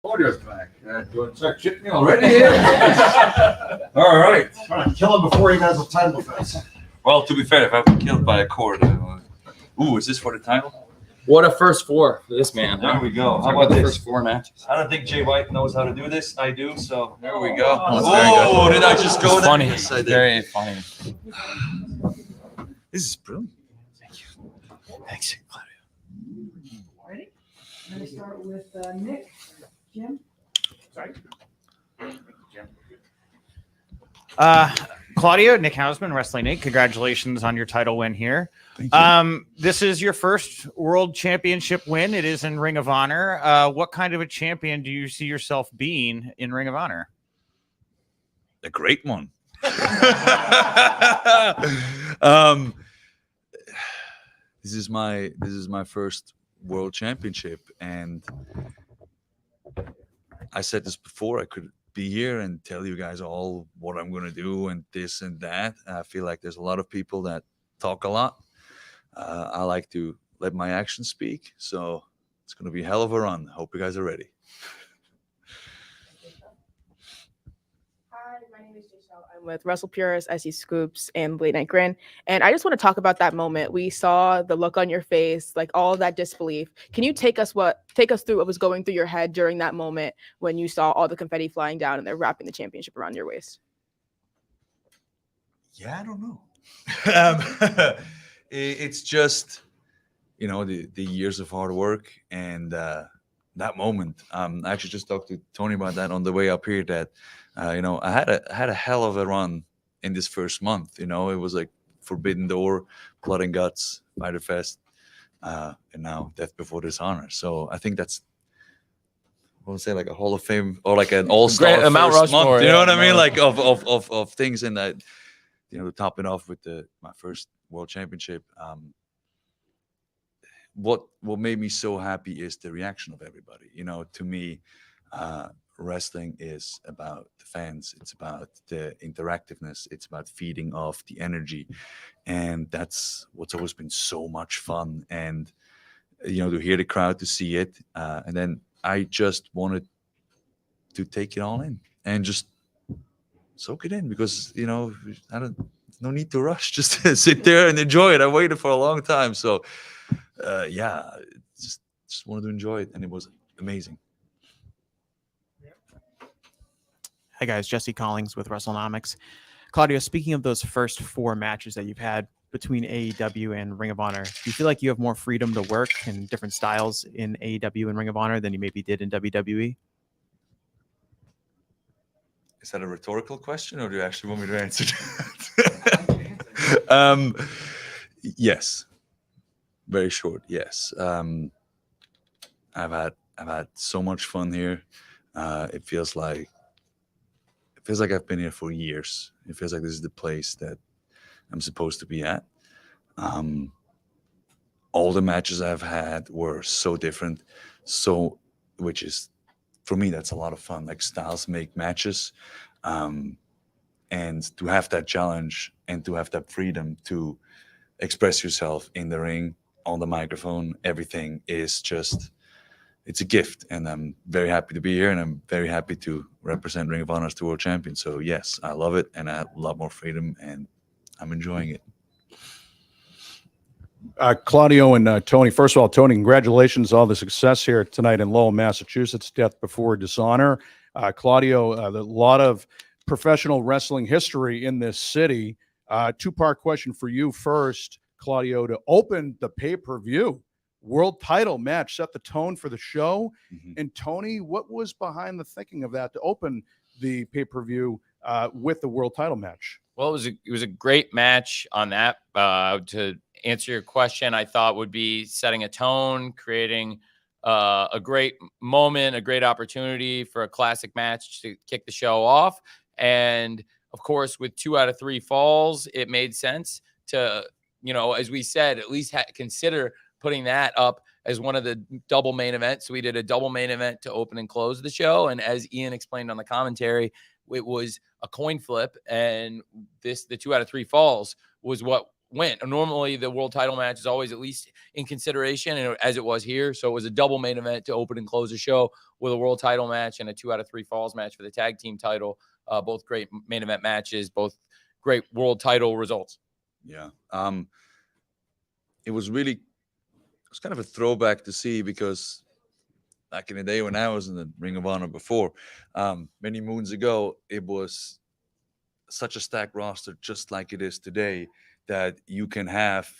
Claudio's back. You want to start shitting me already? All right. Trying to kill him before he has a title defense. Well, to be fair, if I've been killed by a cord. Ooh, is this for the title? What a first four for this man. There we go. How about the first four matches? I don't think Jay White knows how to do this. I do, so there we go. Oh, did I just go there? Funny. Yes, I did. Very funny. This is brilliant. Thank you. Thanks, Claudio. Ready? I'm going to start with Nick. Jim? Sorry. Claudio, Nick Hausman, Wrestling Inc. Congratulations on your title win here. This is your first World Championship win. It is in Ring of Honor. What kind of a champion do you see yourself being in Ring of Honor? A great one. This is my first World Championship, and I said this before. I could be here and tell you guys all what I'm going to do and this and that. I feel like there's a lot of people that talk a lot. I like to let my actions speak. So it's going to be a hell of a run. Hope you guys are ready. Hi, my name is Jay. I'm with Wrestle Purist, I See Scoops, and Late Night Grin. And I just want to talk about that moment. We saw the look on your face, like all of that disbelief. Can you take us through what was going through your head during that moment when you saw all the confetti flying down and they're wrapping the championship around your waist? Yeah, I don't know. It's just, the years of hard work and that moment. I actually just talked to Tony about that on the way up here. That I had a hell of a run in this first month. It was like Forbidden Door, Blood and Guts, Fighter Fest, and now Death Before Dishonor. So I think that's, I would say, like a Hall of Fame or like an all-star first Mount Rushmore, month. You know what I mean? Mount Like of things, and that, topping off with my first World Championship. What made me so happy is the reaction of everybody. To me, wrestling is about the fans. It's about the interactiveness. It's about feeding off the energy, and that's what's always been so much fun. And to hear the crowd, to see it, and then I just wanted to take it all in and just soak it in, because no need to rush. Just sit there and enjoy it. I waited for a long time, so just wanted to enjoy it, and it was amazing. Hi guys, Jesse Collings with WrestleNomics. Claudio, speaking of those first four matches that you've had between AEW and Ring of Honor, do you feel like you have more freedom to work in different styles in AEW and Ring of Honor than you maybe did in WWE? Is that a rhetorical question, or do you actually want me to answer that? Yes. Very short, yes. I've had so much fun here. It feels like I've been here for years. It feels like this is the place that I'm supposed to be at. All the matches I've had were so different, which is, for me, that's a lot of fun. Like, styles make matches, and to have that challenge and to have that freedom to express yourself in the ring, on the microphone, everything is just, it's a gift. And I'm very happy to be here, and I'm very happy to represent Ring of Honor as the world champion. So yes, I love it, and I have a lot more freedom, and I'm enjoying it. Claudio and Tony, first of all, Tony, congratulations on all the success here tonight in Lowell, Massachusetts, Death Before Dishonor. Claudio, a lot of professional wrestling history in this city. Two-part question for you first, Claudio, to open the pay-per-view. World title match set the tone for the show. Mm-hmm. And Tony, what was behind the thinking of that to open the pay-per-view with the world title match? Well, it was a great match on that. To answer your question, I thought would be setting a tone, creating a great moment, a great opportunity for a classic match to kick the show off. And of course, with 2 out of 3 falls, it made sense to, as we said, at least consider putting that up as one of the double main events. So we did a double main event to open and close the show. And as Ian explained on the commentary, it was a coin flip. And the 2 out of 3 falls was what win. Normally, the world title match is always at least in consideration, and as it was here. So it was a double main event to open and close the show with a world title match and a 2 out of 3 falls match for the tag team title. Both great main event matches, both great world title results. Yeah. It was kind of a throwback to see, because back in the day when I was in the Ring of Honor before, many moons ago, it was such a stacked roster, just like it is today, that you can have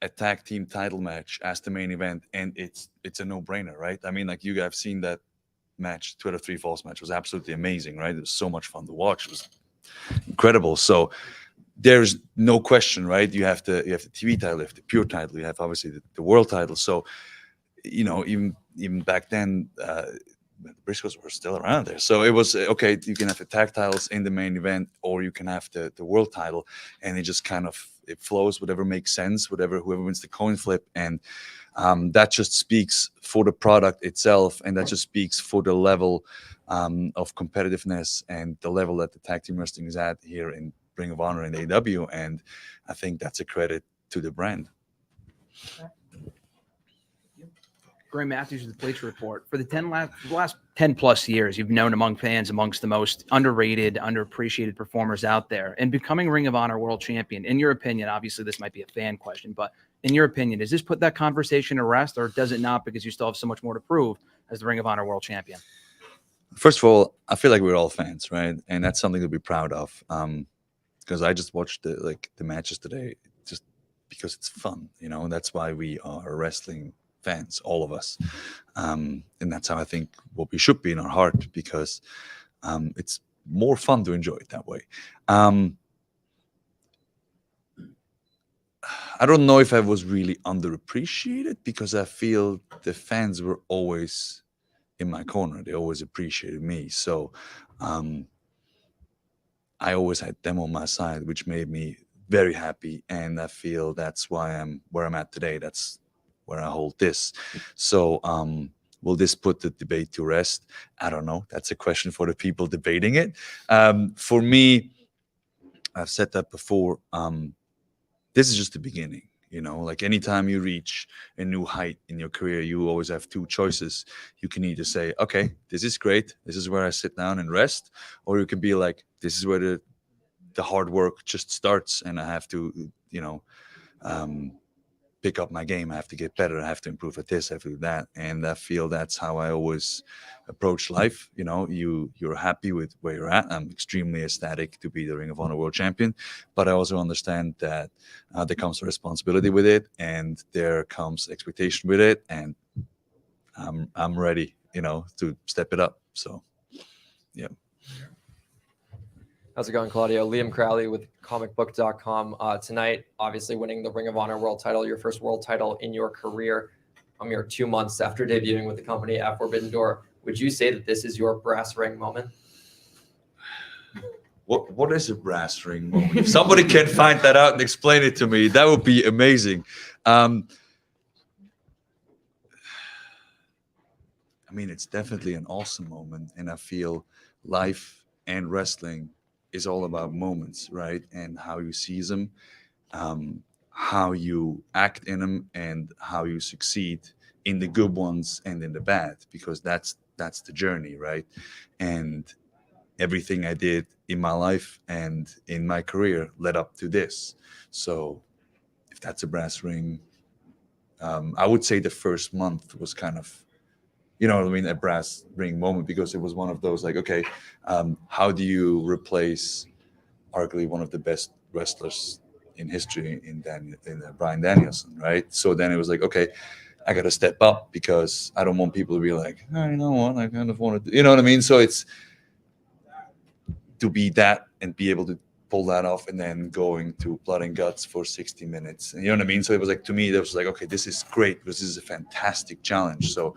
a tag team title match as the main event, and it's a no-brainer, right? I mean, like, you guys have seen that match, 2 out of 3 falls match was absolutely amazing, right? It was so much fun to watch. It was incredible. So there's no question, right? You have the TV title, you have the pure title, you have obviously the world title. So, you know, even back then, the Briscoes were still around there. So it was, okay, you can have the tag titles in the main event, or you can have the world title, and it just kind of, it flows, whatever makes sense, whoever wins the coin flip. And that just speaks for the product itself, and that just speaks for the level of competitiveness and the level that the tag team wrestling is at here in Ring of Honor and AEW. And I think that's a credit to the brand. Graham Matthews with the Bleacher Report. For the last 10 plus years, you've known among fans amongst the most underrated, underappreciated performers out there. And becoming Ring of Honor World Champion, in your opinion, obviously this might be a fan question, but in your opinion, does this put that conversation to rest, or does it not, because you still have so much more to prove as the Ring of Honor World Champion? First of all, I feel like we're all fans, right? And that's something to be proud of. Because I just watched the matches today, just because it's fun, you know. That's why we are wrestling fans, all of us, and that's how I think what we should be in our heart, because it's more fun to enjoy it that way. I don't know if I was really underappreciated, because I feel the fans were always in my corner. They always appreciated me. So I always had them on my side, which made me very happy. And I feel that's why I'm where I'm at today. That's where I hold this. So will this put the debate to rest? I don't know. That's a question for the people debating it. For me, I've said that before. This is just the beginning. You know, like, anytime you reach a new height in your career, you always have 2 choices. You can either say, okay, this is great, this is where I sit down and rest, or you can be like, this is where the hard work just starts, and I have to, you know, pick up my game. I have to get better. I have to improve at this, I have to do that. And I feel that's how I always approach life. You know, you're happy with where you're at. I'm extremely ecstatic to be the Ring of Honor World Champion, but I also understand that there comes a responsibility with it, and there comes expectation with it, and I'm ready, you know, to step it up. So, yeah. How's it going, Claudio? Liam Crowley with comicbook.com. Tonight, obviously winning the Ring of Honor world title, your first world title in your career. You're 2 months after debuting with the company at Forbidden Door. Would you say that this is your brass ring moment? What is a brass ring moment? If somebody can find that out and explain it to me, that would be amazing. I mean, it's definitely an awesome moment, and I feel life and wrestling is all about moments, right? And how you seize them, how you act in them, and how you succeed in the good ones and in the bad, because that's the journey, right? And everything I did in my life and in my career led up to this. So if that's a brass ring, I would say the first month was kind of, you know what I mean, a brass ring moment, because it was one of those, like, okay, how do you replace arguably one of the best wrestlers in history in Bryan Danielson, right? So then it was like, okay, I got to step up, because I don't want people to be like, oh, you know what, I kind of want to, you know what I mean? So it's to be that and be able to pull that off, and then going to blood and guts for 60 minutes. And you know what I mean? So it was like, to me, that was like, okay, this is great, because this is a fantastic challenge. So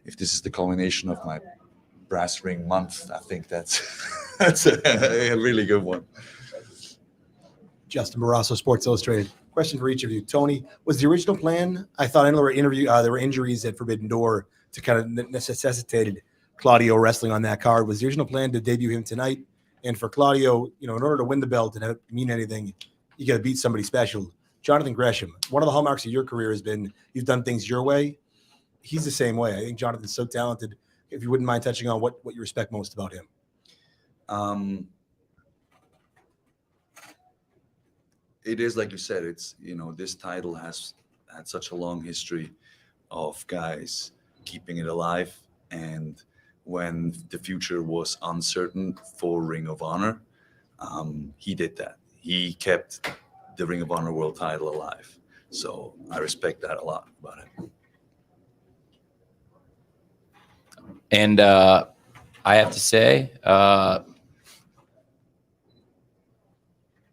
if this is the culmination of my brass ring month, I think that's a really good one. Justin Barrasso, Sports Illustrated. Question for each of you. Tony, was the original plan? I thought there were injuries at Forbidden Door to kind of necessitated Claudio wrestling on that card. Was the original plan to debut him tonight? And for Claudio, you know, in order to win the belt and have it mean anything, you got to beat somebody special. Jonathan Gresham, one of the hallmarks of your career has been you've done things your way. He's the same way. I think Jonathan's so talented. If you wouldn't mind touching on what you respect most about him. It is like you said, it's, this title has had such a long history of guys keeping it alive. And when the future was uncertain for Ring of Honor, he did that. He kept the Ring of Honor world title alive. So I respect that a lot about him. And I have to say,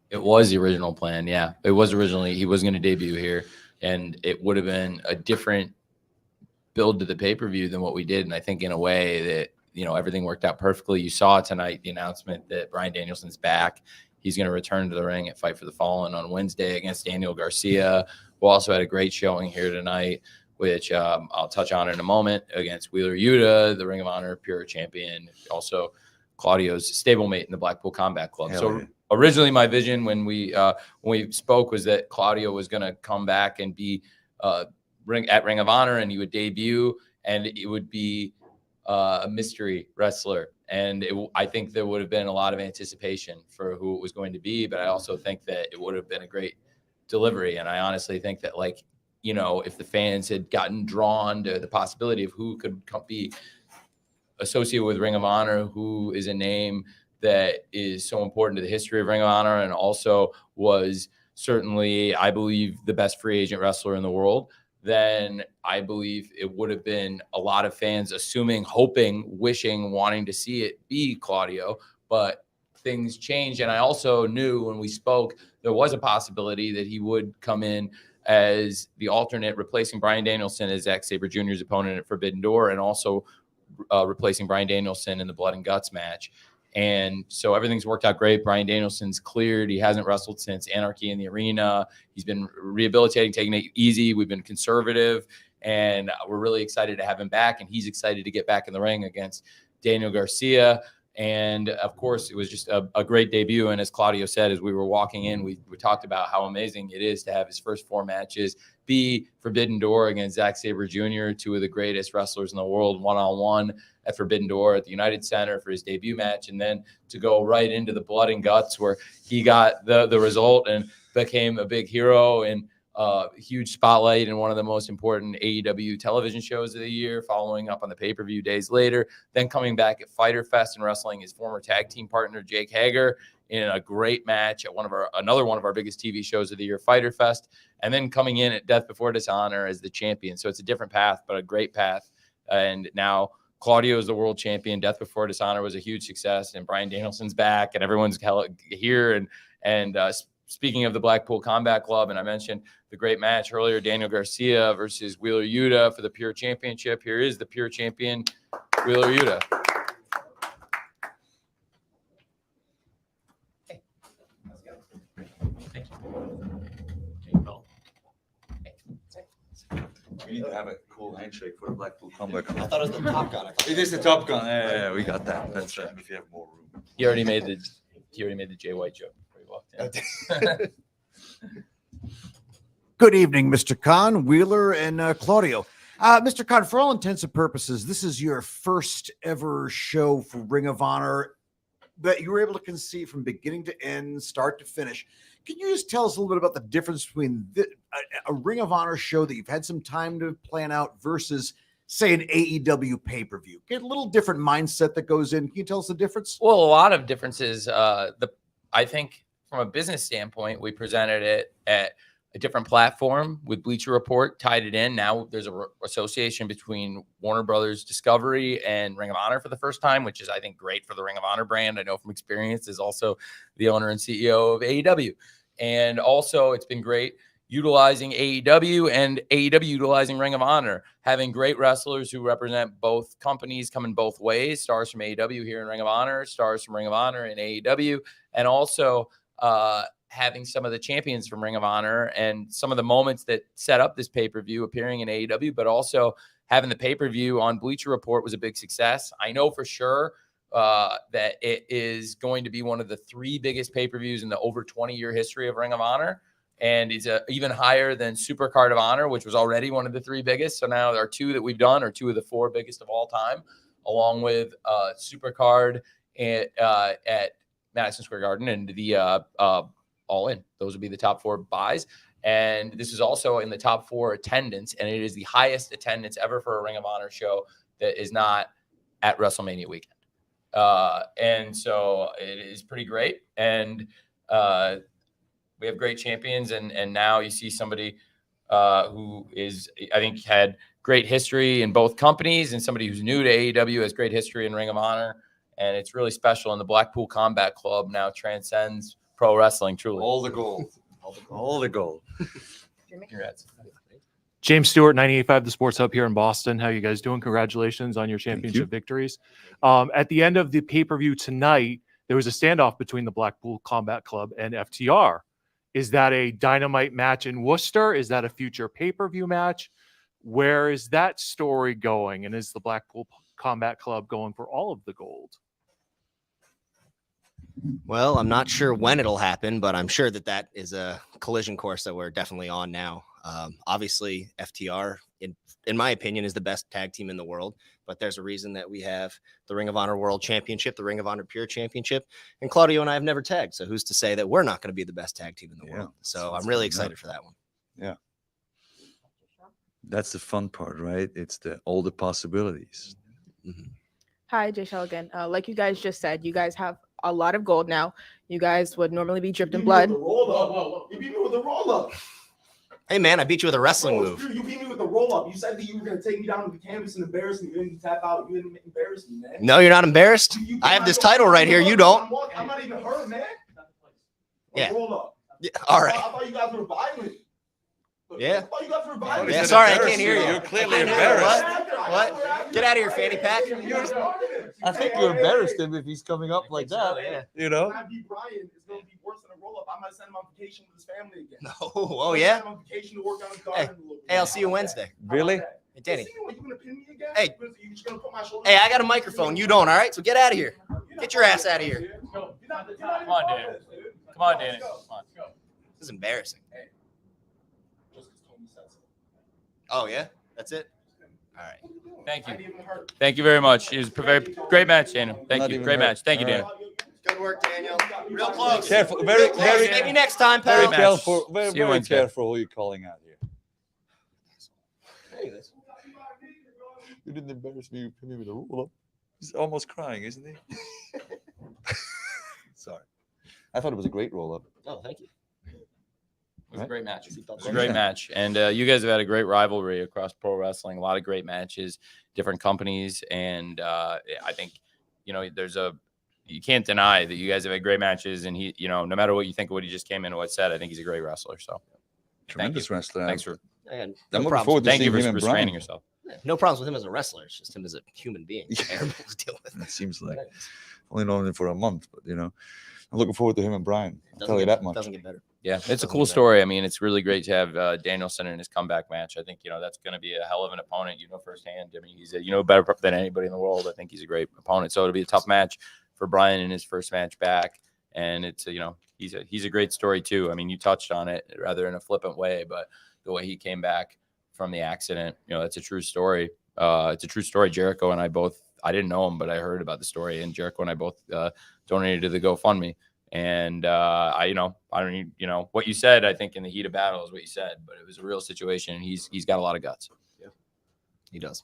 it was the original plan. Yeah, it was originally, he was going to debut here, and it would have been a different build to the pay-per-view than what we did. And I think in a way that, everything worked out perfectly. You saw tonight the announcement that Bryan Danielson's back. He's going to return to the ring at Fight for the Fallen on Wednesday against Daniel Garcia, who also had a great showing here tonight, which I'll touch on in a moment, against Wheeler Yuta, the Ring of Honor Pure Champion, also Claudio's stablemate in the Blackpool Combat Club. So originally my vision when we spoke was that Claudio was going to come back and be at Ring of Honor, and he would debut, and it would be a mystery wrestler. And I think there would have been a lot of anticipation for who it was going to be, but I also think that it would have been a great delivery. And I honestly think that, if the fans had gotten drawn to the possibility of who could be associated with Ring of Honor, who is a name that is so important to the history of Ring of Honor, and also was certainly, I believe, the best free agent wrestler in the world, then I believe it would have been a lot of fans assuming, hoping, wishing, wanting to see it be Claudio. But things changed. And I also knew when we spoke, there was a possibility that he would come in as the alternate, replacing Bryan Danielson as Zack Sabre Jr.'s opponent at Forbidden Door, and also replacing Bryan Danielson in the Blood and Guts match. And so everything's worked out great. Bryan Danielson's cleared. He hasn't wrestled since Anarchy in the Arena. He's been rehabilitating, taking it easy. We've been conservative, and we're really excited to have him back. And he's excited to get back in the ring against Daniel Garcia. And of course, it was just a great debut. And as Claudio said, as we were walking in, we talked about how amazing it is to have his first 4 matches be Forbidden Door against Zack Sabre Jr., 2 of the greatest wrestlers in the world, one-on-one at Forbidden Door at the United Center for his debut match, and then to go right into the Blood and Guts, where he got the result and became a big hero and a huge spotlight in one of the most important AEW television shows of the year, following up on the pay-per-view days later, then coming back at Fyter Fest and wrestling his former tag team partner Jake Hager in a great match at another one of our biggest TV shows of the year, Fyter Fest, and then coming in at Death Before Dishonor as the champion. So it's a different path, but a great path. And now Claudio is the world champion. Death Before Dishonor was a huge success, and Bryan Danielson's back, and everyone's here. And speaking of the Blackpool Combat Club, and I mentioned the great match earlier, Daniel Garcia versus Wheeler Yuta for the Pure Championship. Here is the Pure Champion, Wheeler Yuta. Hey, let's go. Thank you. We need to have a cool handshake for the Blackpool Combat Club. I thought it was the Top Gun. It is the Top Gun. Yeah, we got that. That's right. If you have more room. He already made the Jay White joke before he walked in. Good evening, Mr. Khan, Wheeler, and Claudio. Mr. Khan, for all intents and purposes, this is your first ever show for Ring of Honor that you were able to conceive from beginning to end, start to finish. Can you just tell us a little bit about the difference between a Ring of Honor show that you've had some time to plan out versus, say, an AEW pay-per-view? Get a little different mindset that goes in. Can you tell us the difference? Well, a lot of differences. I think from a business standpoint, we presented it at a different platform with Bleacher Report, tied it in. Now there's a association between Warner Brothers Discovery and Ring of Honor for the first time, which is, I think, great for the Ring of Honor brand. I know from experience, is also the owner and CEO of AEW. And also it's been great utilizing AEW and AEW utilizing Ring of Honor, having great wrestlers who represent both companies coming both ways, stars from AEW here in Ring of Honor, stars from Ring of Honor in AEW, and also having some of the champions from Ring of Honor and some of the moments that set up this pay-per-view appearing in AEW, but also having the pay-per-view on Bleacher Report was a big success. I know for sure that it is going to be one of the 3 biggest pay-per-views in the over 20-year history of Ring of Honor. And it's even higher than Supercard of Honor, which was already one of the 3 biggest. So now there are 2 that we've done are 2 of the 4 biggest of all time, along with Supercard at Madison Square Garden and the All In. Those would be the top 4 buys. And this is also in the top 4 attendance, and it is the highest attendance ever for a Ring of Honor show that is not at WrestleMania weekend. And so it is pretty great. And we have great champions, and now you see somebody who is, I think, had great history in both companies, and somebody who's new to AEW has great history in Ring of Honor, and it's really special. And the Blackpool Combat Club now transcends pro wrestling, truly. All the gold. All the gold. Congrats. James Stewart, 98.5 The Sports Hub here in Boston. How you guys doing? Congratulations on your championship victories. At the end of the pay-per-view tonight, there was a standoff between the Blackpool Combat Club and FTR. Is that a dynamite match in Worcester? Is that a future pay-per-view match? Where is that story going? And is the Blackpool Combat Club going for all of the gold? Well, I'm not sure when it'll happen, but I'm sure that is a collision course that we're definitely on now. Obviously, FTR, in my opinion, is the best tag team in the world, but there's a reason that we have the Ring of Honor World Championship, the Ring of Honor Pure Championship, and Claudio and I have never tagged, so who's to say that we're not going to be the best tag team in the world? So I'm really excited for that one. Yeah. That's the fun part, right? It's all the possibilities. Mm-hmm. Hi, Jay Shell again. Like you guys just said, you guys have a lot of gold now. You guys would normally be dripped in blood. You beat me with a roll up. Hey, man, I beat you with a wrestling move. You beat me with a roll up. You said that you were going to take me down to the canvas and embarrass me. You didn't tap out. You didn't embarrass me, man. No, you're not embarrassed. I have this title right here. You don't. I'm not even hurt, man. Yeah. Roll up. Yeah. All right. I thought you guys were violent. Yeah. I thought you guys were violent. Yeah, sorry, I can't hear you. You're clearly embarrassed. What? Get out of here, fanny pack. I think you're embarrassed him if he's coming up like that. Yeah. You know? When I beat Bryan, it's going to be worse than a roll up. I might send him on vacation with his family again. No. Oh, yeah? Send him on vacation to work on his garden a little bit. Hey, I'll see you Wednesday. Really? Hey, Danny. You going to pin me again? Hey. You just going to put my shoulder? Hey, I got a microphone. You don't, all right? So get out of here. Get your ass out of here. Come on, Danny. Come on, Danny. Come on. This is embarrassing. Oh, yeah? That's it? All right. Thank you. Thank you very much. It was a very great match, Daniel. Thank you. Great match. Thank you, Daniel. Good work, Daniel. Real close. Careful. Very, very, Maybe next time, very pal. careful. Very, See you very Wednesday. careful who you're calling out here. You didn't embarrass me. You put me with a roll up. He's almost crying, isn't he? Sorry. I thought it was a great roll up. Oh, thank you. It was a great match. It was a Yeah. great match. And you guys have had a great rivalry across pro wrestling, a lot of great matches, different companies. And I think, you can't deny that you guys have had great matches. And he, no matter what you think of what he just came in and what said, I think he's a great wrestler. So Tremendous wrebler. thanks for, And I'm no looking forward to thank you seeing for him and restraining Bryan. yourself. no problems with him as a wrestler. It's just him as a human being. Terrible to deal with. It seems like only known him for a month, but I'm looking forward to him and Bryan. I'll tell you that much. Doesn't get better. Yeah, it's a cool story. I mean, it's really great to have Danielson in his comeback match. I think, that's going to be a hell of an opponent, firsthand. I mean, he's better than anybody in the world. I think he's a great opponent. So it'll be a tough match for Bryan in his first match back. And it's, he's a great story too. I mean, you touched on it rather in a flippant way, but the way he came back from the accident, that's a true story. It's a true story. Jericho and I both, I didn't know him, but I heard about the story, and Jericho and I both donated to the GoFundMe. And I don't, what you said, I think in the heat of battle is what you said, but it was a real situation. And he's got a lot of guts. Yeah, he does.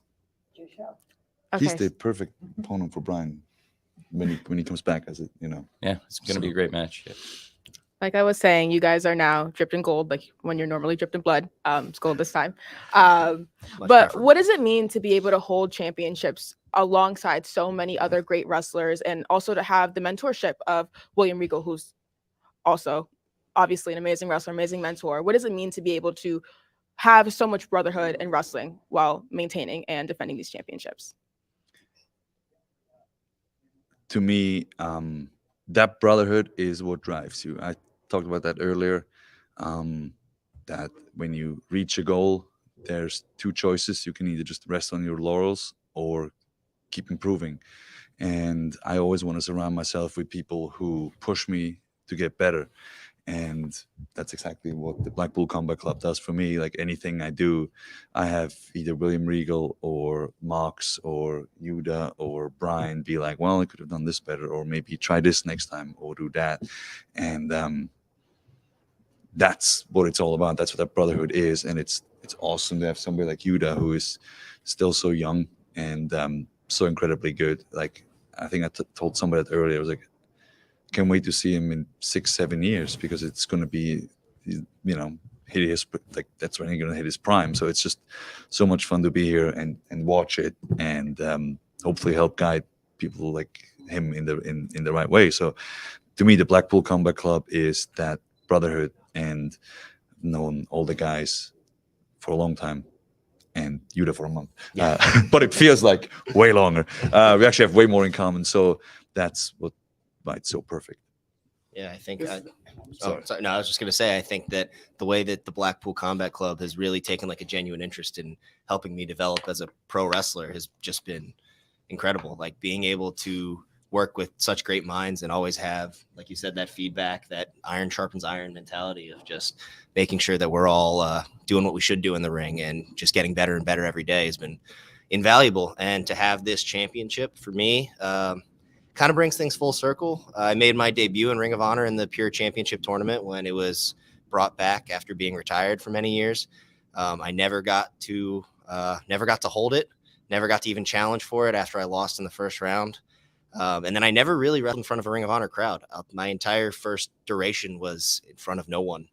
He's the perfect opponent for Bryan when he comes back, as Yeah, it's going to be a great match. Yeah. Like I was saying, you guys are now dripped in gold, like when you're normally dripped in blood. It's gold this time. But what does it mean to be able to hold championships alongside so many other great wrestlers, and also to have the mentorship of William Regal, who's also obviously an amazing wrestler, amazing mentor? What does it mean to be able to have so much brotherhood in wrestling while maintaining and defending these championships? To me, that brotherhood is what drives you. I talked about that earlier, that when you reach a goal, there's two choices. You can either just rest on your laurels or keep improving. And I always want to surround myself with people who push me to get better. And that's exactly what the Blackpool Combat Club does for me. Like anything I do, I have either William Regal or Mox or Yuta or Brian be like, well, I could have done this better, or maybe try this next time, or do that. And that's what it's all about. That's what that brotherhood is. And it's awesome to have somebody like Yuta who is still so young and so incredibly good. Like, I think I told somebody that earlier. I was like, can't wait to see him in 6-7 years, because it's going to be, hit his, like, that's when he's going to hit his prime. So it's just so much fun to be here and watch it, and hopefully help guide people like him in the right way. So to me, the Blackpool Combat Club is that brotherhood, and known all the guys for a long time, and Yuta for a month. But it feels like way longer. We actually have way more in common. So that's why it's so perfect. Yeah, I think. Sorry. No, I was just going to say, I think that the way that the Blackpool Combat Club has really taken like a genuine interest in helping me develop as a pro wrestler has just been incredible. Like being able to work with such great minds and always have, like you said, that feedback, that iron sharpens iron mentality of just making sure that we're all doing what we should do in the ring and just getting better and better every day has been invaluable. And to have this championship for me, kind of brings things full circle. I made my debut in Ring of Honor in the Pure Championship tournament when it was brought back after being retired for many years. I never got to hold it, never got to even challenge for it after I lost in the first round. And then I never really wrestled in front of a Ring of Honor crowd. My entire first duration was in front of no one.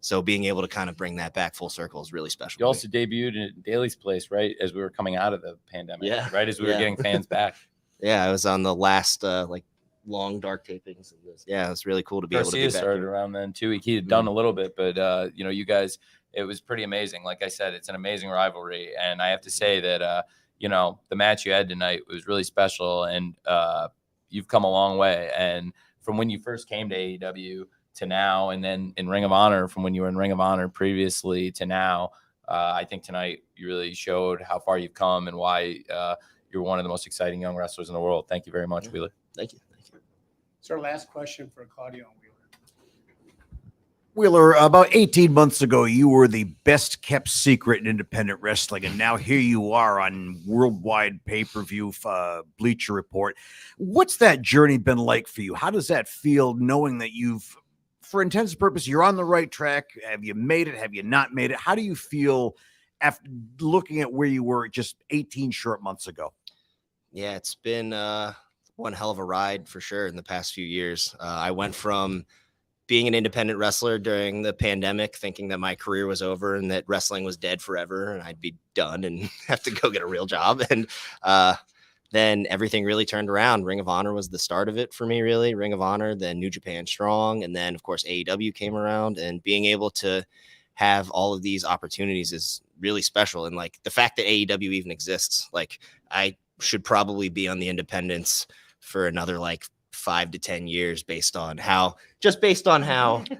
So being able to kind of bring that back full circle is really special. You also debuted in Daly's place, right, as we were coming out of the pandemic, right, as we were getting fans back. Yeah, I was on the last long dark tapings of this. Yeah, it was really cool to be able to be back started here. around then too. He had done a little bit, but you guys, it was pretty amazing. Like I said, it's an amazing rivalry, and I have to say that the match you had tonight was really special, and you've come a long way. And from when you first came to AEW to now, and then in Ring of Honor, from when you were in Ring of Honor previously to now, I think tonight you really showed how far you've come and why you're one of the most exciting young wrestlers in the world. Thank you very much, Wheeler. Thank you. It's our last question for Claudio and Wheeler. Wheeler, about 18 months ago, you were the best kept secret in independent wrestling, and now here you are on worldwide pay-per-view Bleacher Report. What's that journey been like for you? How does that feel, knowing that for intents and purposes, you're on the right track? Have you made it? Have you not made it? How do you feel after looking at where you were just 18 short months ago? Yeah, it's been one hell of a ride for sure in the past few years. I went from being an independent wrestler during the pandemic, thinking that my career was over and that wrestling was dead forever and I'd be done and have to go get a real job. And then everything really turned around. Ring of Honor was the start of it for me, really. Ring of Honor, then New Japan Strong, and then, of course, AEW came around. And being able to have all of these opportunities is really special. And, like, the fact that AEW even exists, like, I should probably be on the independents for another, like, 5 to 10 years based on how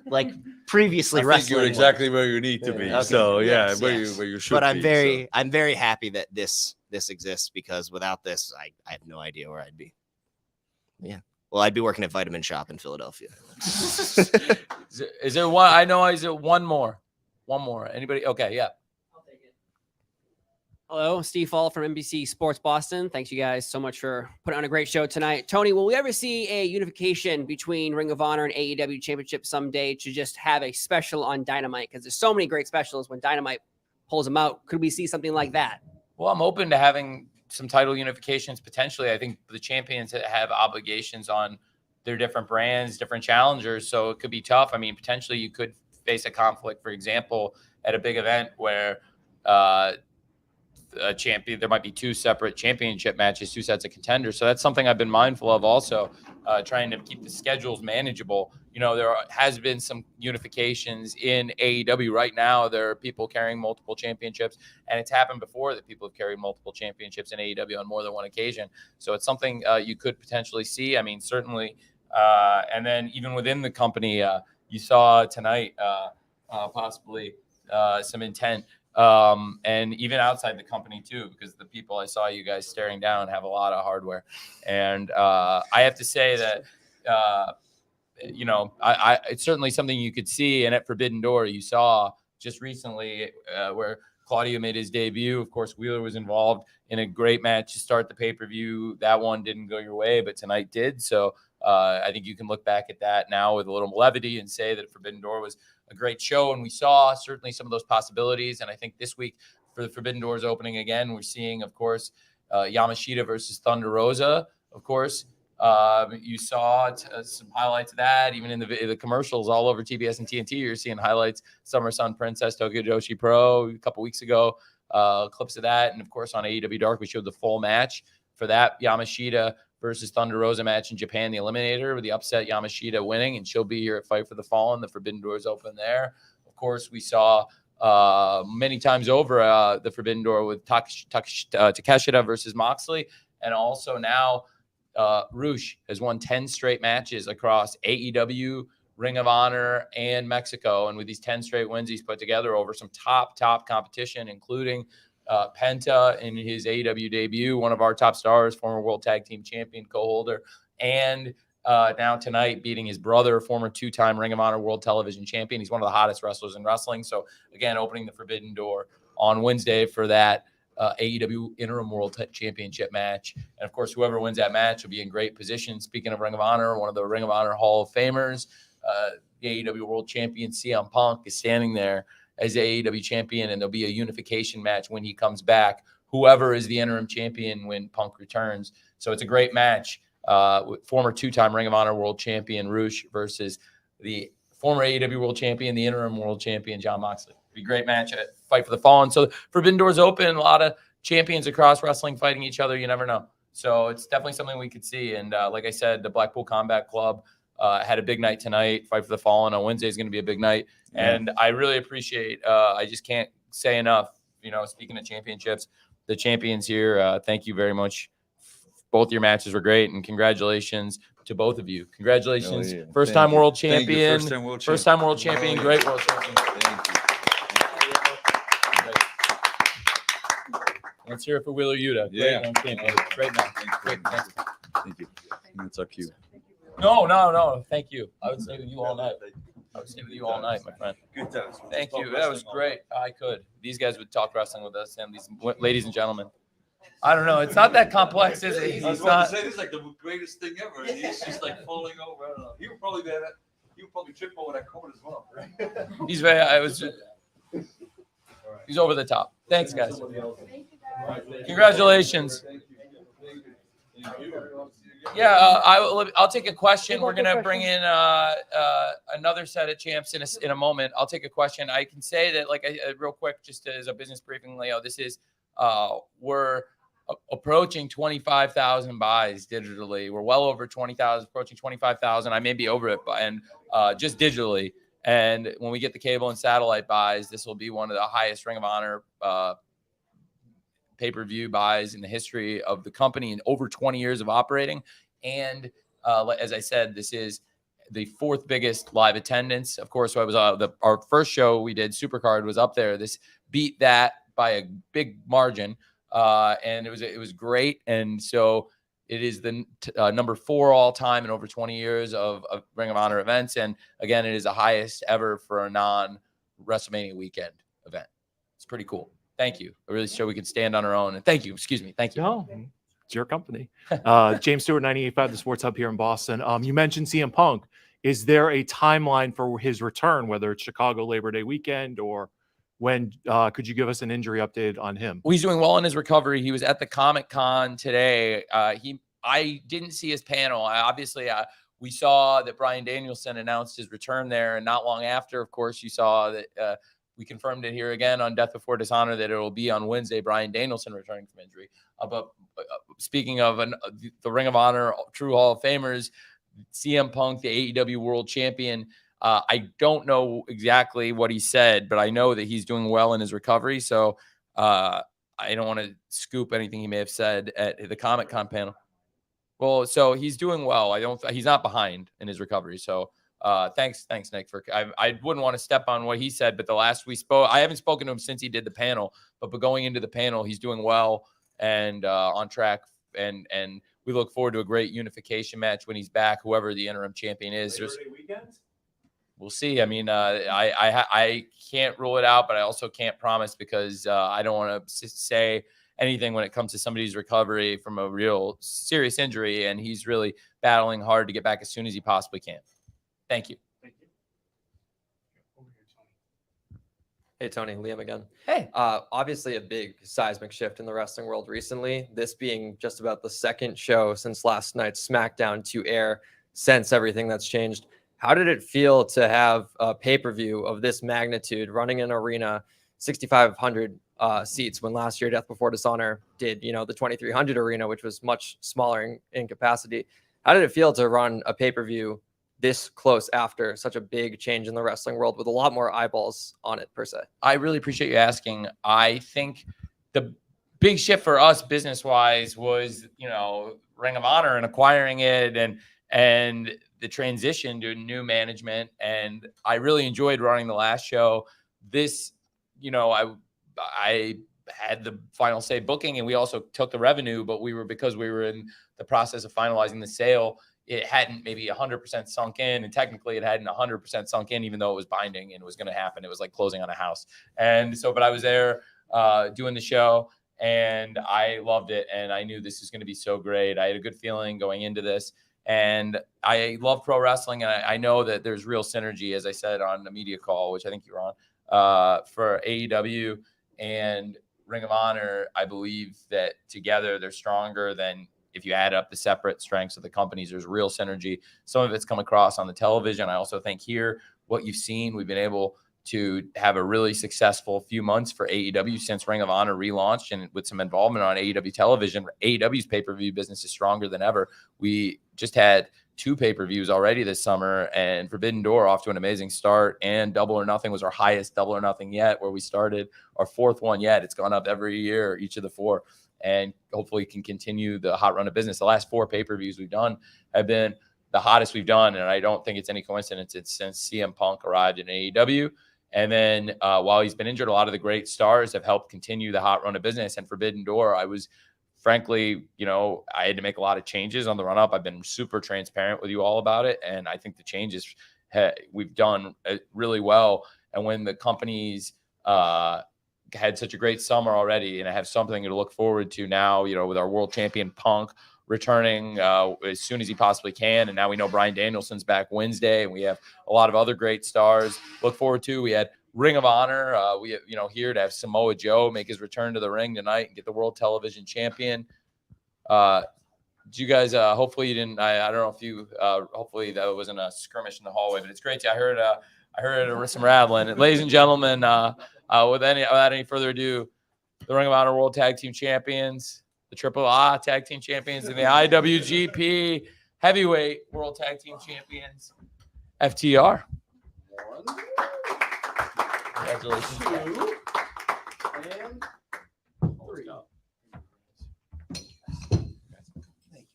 like previously wrestling. You're exactly where you need to be. Okay. So Yes, where yes. you should. But I'm be, I'm very happy that this exists, because without this, I have no idea where I'd be. Yeah. Well, I'd be working at Vitamin Shop in Philadelphia. Is there one? I know. Is it one more? One more. Anybody? Okay. Yeah. Hello, Steve Fall from NBC Sports Boston. Thanks, you guys, so much for putting on a great show tonight. Tony, will we ever see a unification between Ring of Honor and AEW Championship someday to just have a special on Dynamite? Because there's so many great specials when Dynamite pulls them out. Could we see something like that? Well, I'm open to having some title unifications potentially. I think the champions have obligations on their different brands, different challengers, so it could be tough. I mean, potentially you could face a conflict, for example, at a big event where a champion, there might be 2 separate championship matches, 2 sets of contenders. So that's something I've been mindful of also, trying to keep the schedules manageable. There has been some unifications in AEW right now. There are people carrying multiple championships, and it's happened before that people have carried multiple championships in AEW on more than one occasion. So it's something you could potentially see. I mean, certainly. And then even within the company, you saw tonight possibly some intent and even outside the company too, because the people I saw you guys staring down have a lot of hardware. And I have to say that, you know, it's certainly something you could see. And at Forbidden Door, you saw just recently where Claudio made his debut. Of course, Wheeler was involved in a great match to start the pay-per-view. That one didn't go your way, but tonight did. So I think you can look back at that now with a little levity and say that Forbidden Door was a great show. And we saw certainly some of those possibilities. And I think this week for the Forbidden Doors opening again, we're seeing, of course, Yamashita versus Thunder Rosa, of course. You saw some highlights of that, even in the commercials all over TBS and TNT. You're seeing highlights, Summer Sun Princess, Tokyo Joshi Pro a couple weeks ago, clips of that. And of course, on AEW Dark, we showed the full match for that Yamashita versus Thunder Rosa match in Japan, the Eliminator, with the upset Yamashita winning, and she'll be here at Fight for the Fallen. The Forbidden Doors open there. Of course, we saw many times over the Forbidden Door with Takeshita versus Moxley, and also now ROH has won 10 straight matches across AEW, Ring of Honor, and Mexico. And with these 10 straight wins he's put together over some top competition, including Penta in his AEW debut, one of our top stars, former World Tag Team Champion, co-holder, and now tonight beating his brother, former two-time Ring of Honor World Television Champion. He's one of the hottest wrestlers in wrestling. So again, opening the Forbidden Door on Wednesday for that AEW Interim World Championship match. And of course, whoever wins that match will be in great position. Speaking of Ring of Honor, one of the Ring of Honor Hall of Famers, the AEW World Champion CM Punk is standing there as the AEW champion, and there'll be a unification match when he comes back. Whoever is the interim champion when Punk returns. So it's a great match. With former two-time Ring of Honor World Champion ROH versus the former AEW World Champion, the interim World Champion Jon Moxley. Be a great match at Fight for the Fallen. So Forbidden Doors open, a lot of champions across wrestling fighting each other. You never know. So it's definitely something we could see. And like I said, the Blackpool Combat Club had a big night tonight. Fight for the Fallen on Wednesday is going to be a big night. Yeah. And I really appreciate, I just can't say enough, you know, speaking of championships, the champions here, thank you very much. Both your matches were great, and congratulations to both of you. Congratulations. Yeah. First-time world champion. First-time world champion. Great world champion. Let's hear it for Wheeler Yuta. Yeah. Great match. Great match. Thank you. That's our cue. No. Thank you. I would stay with you all night. My friend. Good times. Thank you. That was great. I could. These guys would talk wrestling with us, and these ladies and gentlemen. I don't know. It's not that complex, is it? I was about to say, this is like the greatest thing ever. And he's just like falling over. I don't know. He would probably trip over that cord as well, right? He's over the top. Thanks, guys. Congratulations. Yeah, I'll take a question. We're gonna bring in another set of champs in a moment. I'll take a question. I can say that, like, real quick, just as a business briefing layout, this is we're approaching 25,000 buys digitally. We're well over 20,000, approaching 25,000. I may be over it, and just digitally. And when we get the cable and satellite buys, this will be one of the highest Ring of Honor pay-per-view buys in the history of the company in over 20 years of operating. And as I said, this is the fourth biggest live attendance. Of course, our first show we did, Supercard, was up there. This beat that by a big margin, and it was great. And so it is the number 4 all time in over 20 years of Ring of Honor events. And again, it is the highest ever for a non-WrestleMania weekend event. It's pretty cool. Thank you. I really show we can stand on our own. And thank you. Excuse me. Thank you. No, it's your company. James Stewart, 98.5 The Sports Hub here in Boston. You mentioned CM Punk. Is there a timeline for his return, whether it's Chicago Labor Day weekend or when? Could you give us an injury update on him? Well, he's doing well in his recovery. He was at the Comic-Con today. I didn't see his panel. We saw that Bryan Danielson announced his return there, and not long after, of course, you saw that we confirmed it here again on Death Before Dishonor that it will be on Wednesday, Bryan Danielson returning from injury. But speaking of the Ring of Honor True Hall of Famers, CM Punk, the AEW World Champion, I don't know exactly what he said, but I know that he's doing well in his recovery. So I don't want to scoop anything he may have said at the Comic-Con panel. Well, so he's doing well. He's not behind in his recovery. So Thanks, Nick. I wouldn't want to step on what he said, but the last we spoke, I haven't spoken to him since he did the panel. But going into the panel, he's doing well and on track, and we look forward to a great unification match when he's back. Whoever the interim champion is, we'll see. I mean, I can't rule it out, but I also can't promise because I don't want to say anything when it comes to somebody's recovery from a real serious injury, and he's really battling hard to get back as soon as he possibly can. Thank you. Hey, Tony, Liam again. Hey. Obviously a big seismic shift in the wrestling world recently, this being just about the second show since last night's SmackDown to air since everything that's changed. How did it feel to have a pay-per-view of this magnitude running an arena, 6,500 seats, when last year Death Before Dishonor did, the 2,300 arena, which was much smaller in capacity? How did it feel to run a pay-per-view this close after such a big change in the wrestling world with a lot more eyeballs on it per se? I really appreciate you asking. I think the big shift for us business-wise was, Ring of Honor and acquiring it and the transition to new management. And I really enjoyed running the last show. This, I had the final say booking, and we also took the revenue, but because we were in the process of finalizing the sale, it hadn't maybe 100% sunk in, and technically it hadn't 100% sunk in, even though it was binding and it was going to happen. It was like closing on a house. And so, but I was there doing the show, and I loved it, and I knew this was going to be so great. I had a good feeling going into this, and I love pro wrestling, and I know that there's real synergy, as I said on the media call, which I think you're on, for AEW and Ring of Honor. I believe that together they're stronger than if you add up the separate strengths of the companies. There's real synergy. Some of it's come across on the television. I also think here, what you've seen, we've been able to have a really successful few months for AEW since Ring of Honor relaunched, and with some involvement on AEW television. AEW's pay-per-view business is stronger than ever. We just had 2 pay-per-views already this summer, and Forbidden Door off to an amazing start, and Double or Nothing was our highest Double or Nothing yet, where we started our 4th one yet. It's gone up every year, each of the 4, and hopefully can continue the hot run of business. The last 4 pay-per-views we've done have been the hottest we've done, and I don't think it's any coincidence. It's since CM Punk arrived in AEW. And then while he's been injured, a lot of the great stars have helped continue the hot run of business. And Forbidden Door, I was frankly, I had to make a lot of changes on the run up. I've been super transparent with you all about it. And I think the changes we've done really well. And when the companies had such a great summer already, and I have something to look forward to now, with our world champion Punk returning as soon as he possibly can. And now we know Bryan Danielson's back Wednesday, and we have a lot of other great stars look forward to. We had Ring of Honor. We here to have Samoa Joe make his return to the ring tonight and get the world television champion. Do you guys, hopefully you didn't, I don't know if you, hopefully that wasn't a skirmish in the hallway, but it's great. I heard some rattling. Ladies and gentlemen, without any further ado, the Ring of Honor World Tag Team Champions, the AAA Tag Team Champions, and the IWGP Heavyweight World Tag Team Champions, FTR. Congratulations. 2 and 3. Thank you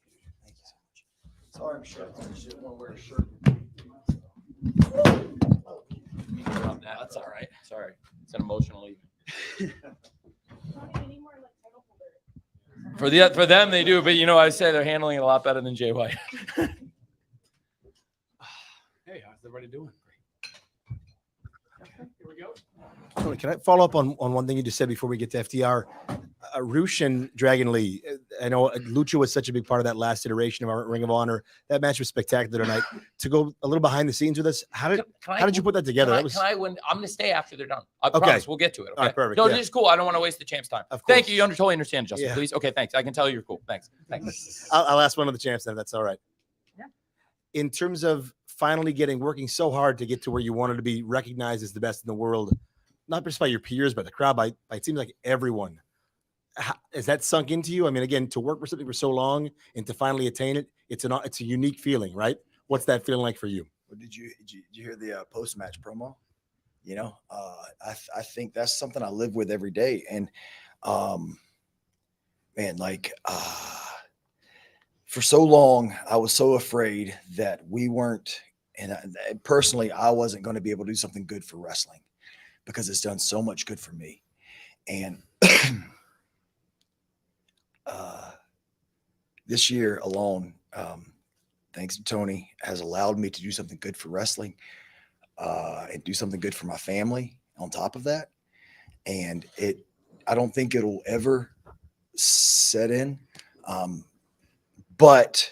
so much. Sorry, I'm sure I just didn't want to wear a shirt. That's all right. Sorry. It's an emotional evening. For them, they do, but I say they're handling it a lot better than Jay White. Hey, how's everybody doing? Okay, here we go. Tony, can I follow up on one thing you just said before we get to FTR? Roosh and Dragon Lee. I know Lucha was such a big part of that last iteration of our Ring of Honor. That match was spectacular tonight. To go a little behind the scenes with us, how did you put that together? I'm going to stay after they're done. I promise we'll get to it. Okay, all right, perfect. No, it's cool. I don't want to waste the champ's time. Thank you. You totally understand, Justin. Yeah. Please. Okay, thanks. I can tell you're cool. Thanks. I'll ask one of the champs then. That's all right. Yeah. In terms of finally working so hard to get to where you wanted to be recognized as the best in the world, not just by your peers, but the crowd, by it seems like everyone. Has that sunk into you? I mean, again, to work for something for so long and to finally attain it, it's a unique feeling, right? What's that feeling like for you? Well, did you hear the post-match promo? I think that's something I live with every day. And for so long, I was so afraid that we weren't Personally, I wasn't going to be able to do something good for wrestling because it's done so much good for me. And this year alone, thanks to Tony, has allowed me to do something good for wrestling and do something good for my family on top of that. And I don't think it'll ever set in. But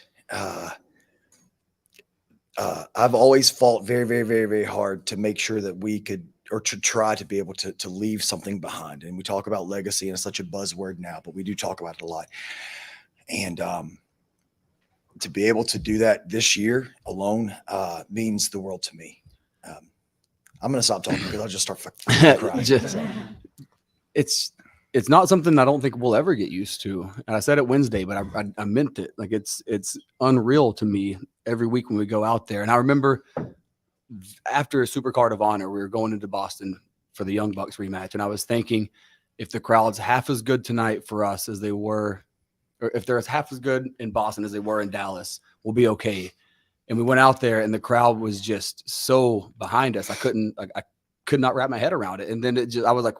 I've always fought very, very, very, very hard to make sure that we could, or to try to be able to leave something behind. And we talk about legacy, and it's such a buzzword now, but we do talk about it a lot. And to be able to do that this year alone means the world to me. I'm going to stop talking because I'll just start crying. It's not something I don't think we'll ever get used to. And I said it Wednesday, but I meant it. Like it's unreal to me every week when we go out there. And I remember after a Supercard of Honor, we were going into Boston for the Young Bucks rematch. And I was thinking, if the crowd's half as good tonight for us as they were, or if they're half as good in Boston as they were in Dallas, we'll be okay. And we went out there and the crowd was just so behind us. I could not wrap my head around it. And then I was like,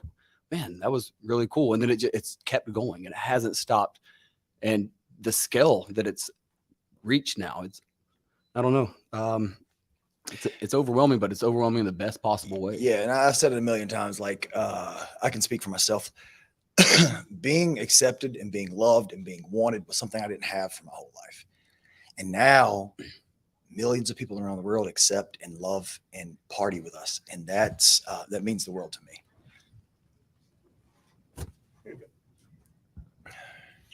man, that was really cool. And then it's kept going and it hasn't stopped. And the scale that it's reached now, I don't know. It's overwhelming, but it's overwhelming in the best possible way. Yeah. And I've said it a million times, like I can speak for myself. Being accepted and being loved and being wanted was something I didn't have for my whole life. And now millions of people around the world accept and love and party with us. And that means the world to me.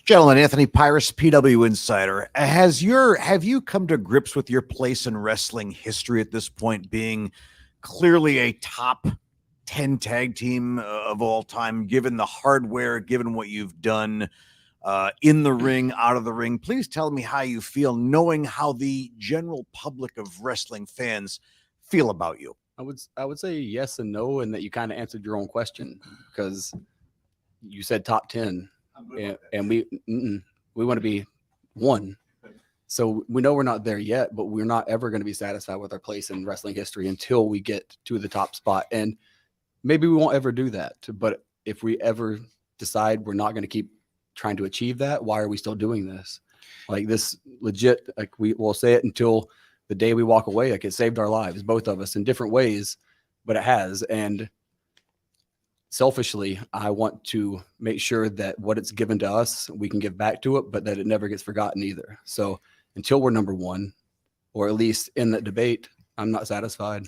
Gentlemen, Anthony Pyrus, PW Insider. Have you come to grips with your place in wrestling history at this point, being clearly a top 10 tag team of all time, given the hardware, given what you've done in the ring, out of the ring? Please tell me how you feel, knowing how the general public of wrestling fans feel about you. I would say yes and no, and that you kind of answered your own question because you said top 10. And we want to be one. So we know we're not there yet, but we're not ever going to be satisfied with our place in wrestling history until we get to the top spot. And maybe we won't ever do that. But if we ever decide we're not going to keep trying to achieve that, why are we still doing this? Like this legit, like we will say it until the day we walk away. Like it saved our lives, both of us in different ways, but it has. And selfishly, I want to make sure that what it's given to us, we can give back to it, but that it never gets forgotten either. So until we're number one, or at least in that debate, I'm not satisfied.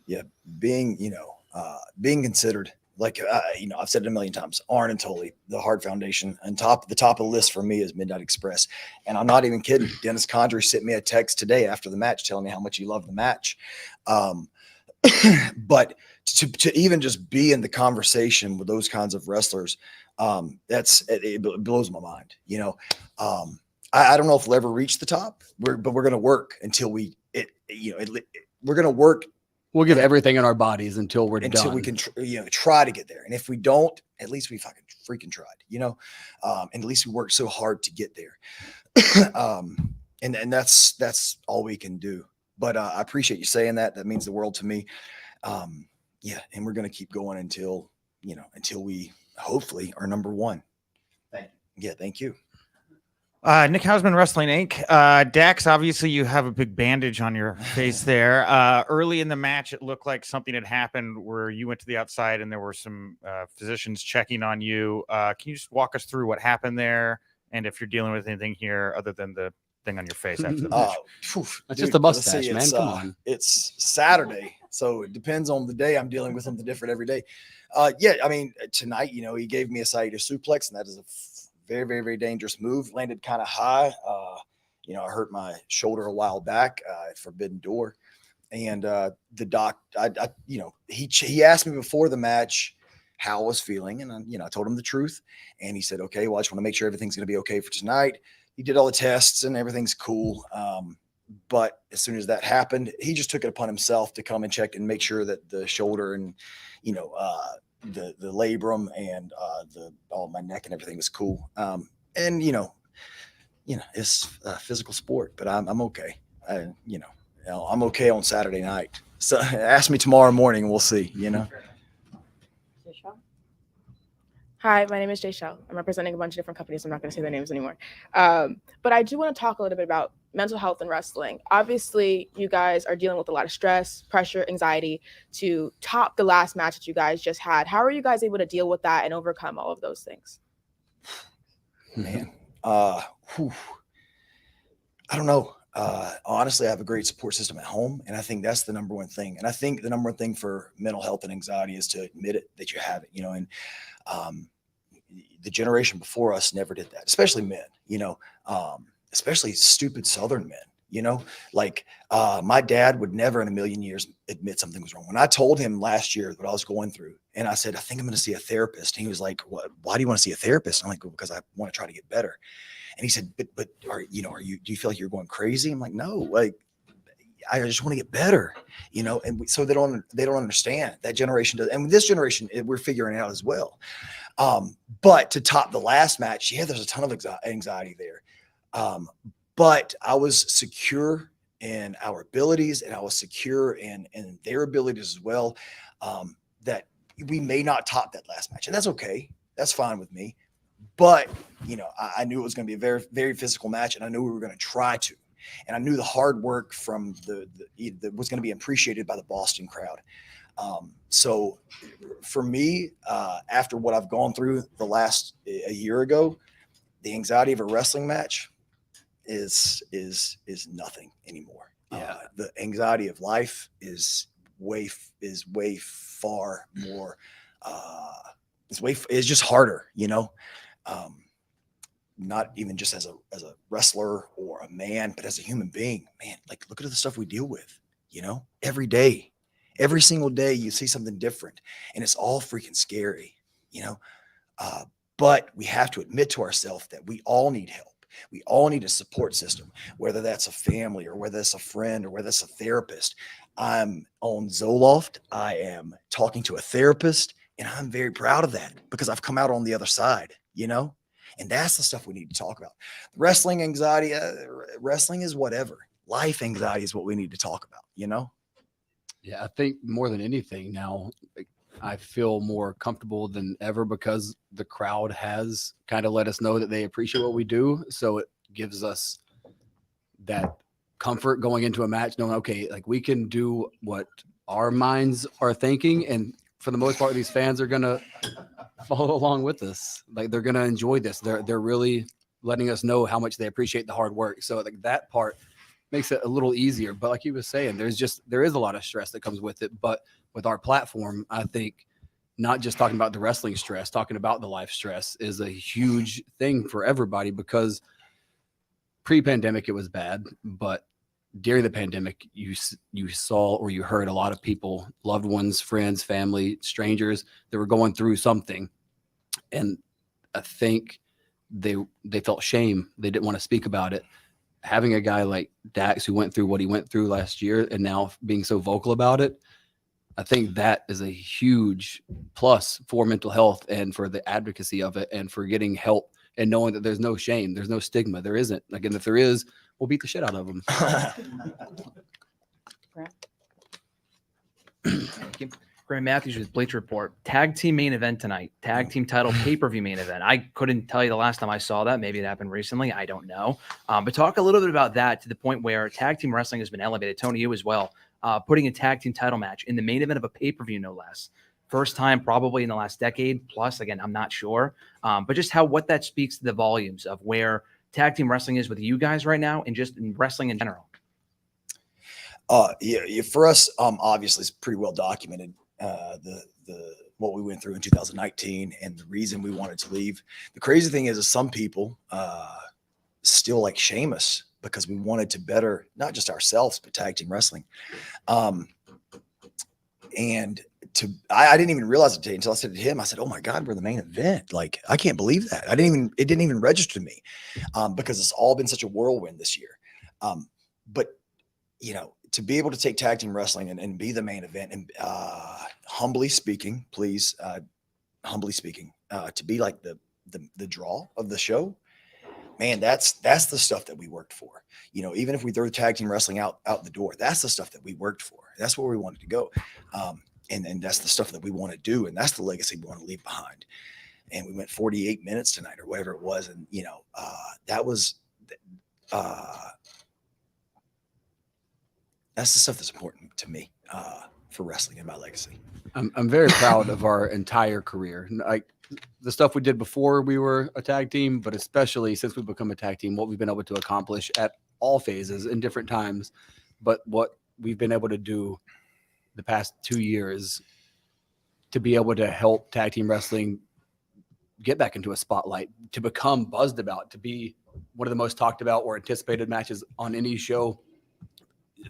Yeah. Being considered, like, I've said it a million times, Arn and Tully, the Hart Foundation, and the top of the list for me is Midnight Express. And I'm not even kidding. Dennis Condrey sent me a text today after the match telling me how much he loved the match. But to even just be in the conversation with those kinds of wrestlers, it blows my mind. I don't know if we'll ever reach the top, but we're going to work until we're going to work. We'll give everything in our bodies until we're done. We can, try to get there. And if we don't, at least we fucking freaking tried, and at least we worked so hard to get there. And that's all we can do. But I appreciate you saying that. That means the world to me. And we're going to keep going until we hopefully are number one. Thank you. Yeah, thank you. Nick Hausman, Wrestling Inc. Dax, obviously you have a big bandage on your face there. Early in the match, it looked like something had happened where you went to the outside and there were some physicians checking on you. Can you just walk us through what happened there? And if you're dealing with anything here other than the thing on your face after the match? That's just a mustache, man. Come on. It's Saturday, so it depends on the day. I'm dealing with something different every day. Tonight, he gave me a Saito suplex, and that is a very, very, very dangerous move. Landed kind of high. I hurt my shoulder a while back at Forbidden Door, and the doc, he asked me before the match how I was feeling, and I told him the truth, and he said, "Okay, well, I just want to make sure everything's going to be okay for tonight." He did all the tests and everything's cool. But as soon as that happened, he just took it upon himself to come and check and make sure that the shoulder and, the labrum and all my neck and everything was cool. It's a physical sport, but I'm okay. I'm okay on Saturday night. So ask me tomorrow morning and we'll see, Hi, my name is Jay Shell. I'm representing a bunch of different companies. I'm not going to say their names anymore. But I do want to talk a little bit about mental health in wrestling. Obviously, you guys are dealing with a lot of stress, pressure, anxiety to top the last match that you guys just had. How are you guys able to deal with that and overcome all of those things? Man, I don't know. Honestly, I have a great support system at home, and I think that's the number one thing. And I think the number one thing for mental health and anxiety is to admit it, that you have it, and the generation before us never did that, especially men, especially stupid Southern men, my dad would never in a million years admit something was wrong. When I told him last year what I was going through, and I said, I think I'm going to see a therapist. And he was like, "What? Why do you want to see a therapist?" I'm like, "Well, because I want to try to get better." And he said, "But do you feel like you're going crazy?" I'm like, "No, I just want to get better, and so they don't understand. That generation does, and this generation, we're figuring it out as well. But to top the last match, yeah, there's a ton of anxiety there. But I was secure in our abilities, and I was secure in their abilities as well. That we may not top that last match, and that's okay. That's fine with me. But I knew it was going to be a very, very physical match, and I knew we were going to try to. And I knew the hard work from the was going to be appreciated by the Boston crowd. So for me, after what I've gone through the last a year ago, the anxiety of a wrestling match is nothing anymore. Yeah. The anxiety of life is way far more. It's just harder, not even just as a wrestler or a man, but as a human being, man, look at the stuff we deal with, every day, every single day you see something different, and it's all freaking scary, but we have to admit to ourselves that we all need help. We all need a support system, whether that's a family or whether it's a friend or whether it's a therapist. I'm on Zoloft. I am talking to a therapist, and I'm very proud of that because I've come out on the other side, and that's the stuff we need to talk about. Wrestling anxiety, wrestling is whatever. Life anxiety is what we need to talk about, Yeah, I think more than anything now, I feel more comfortable than ever because the crowd has kind of let us know that they appreciate what we do. So it gives us that comfort going into a match, knowing, okay, we can do what our minds are thinking. And for the most part, these fans are going to follow along with us. They're going to enjoy this. They're really letting us know how much they appreciate the hard work. So that part makes it a little easier. But like you were saying, there is a lot of stress that comes with it. But with our platform, I think not just talking about the wrestling stress, talking about the life stress is a huge thing for everybody, because pre-pandemic it was bad, but during the pandemic you saw or you heard a lot of people, loved ones, friends, family, strangers that were going through something, and I think they felt shame. They didn't want to speak about it. Having a guy like Dax who went through what he went through last year and now being so vocal about it, I think that is a huge plus for mental health and for the advocacy of it and for getting help and knowing that there's no shame, there's no stigma. There isn't. And if there is, we'll beat the shit out of them. Graham Matthews with Bleacher Report. Tag team main event tonight. Tag team title pay-per-view main event. I couldn't tell you the last time I saw that. Maybe it happened recently. I don't know. But talk a little bit about that to the point where tag team wrestling has been elevated. Tony, you as well. Putting a tag team title match in the main event of a pay-per-view, no less. First time probably in the last decade plus. Again, I'm not sure. But just what that speaks to the volumes of where tag team wrestling is with you guys right now and just in wrestling in general. Yeah, for us, obviously it's pretty well documented. The what we went through in 2019 and the reason we wanted to leave. The crazy thing is some people still shame us because we wanted to better not just ourselves but tag team wrestling. And I didn't even realize it today until I said to him, I said, "Oh my God, we're the main event." I can't believe that. It didn't even register to me because it's all been such a whirlwind this year. But to be able to take tag team wrestling and be the main event and humbly speaking, please, to be the draw of the show, man, that's the stuff that we worked for. You know, even if we throw the tag team wrestling out the door, that's the stuff that we worked for. That's where we wanted to go. And that's the stuff that we want to do. And that's the legacy we want to leave behind. And we went 48 minutes tonight or whatever it was. And, you know, that was, that's the stuff that's important to me for wrestling and my legacy. I'm very proud of our entire career. Like the stuff we did before we were a tag team, but especially since we've become a tag team, what we've been able to accomplish at all phases in different times, but what we've been able to do the past 2 years to be able to help tag team wrestling get back into a spotlight, to become buzzed about, to be one of the most talked about or anticipated matches on any show.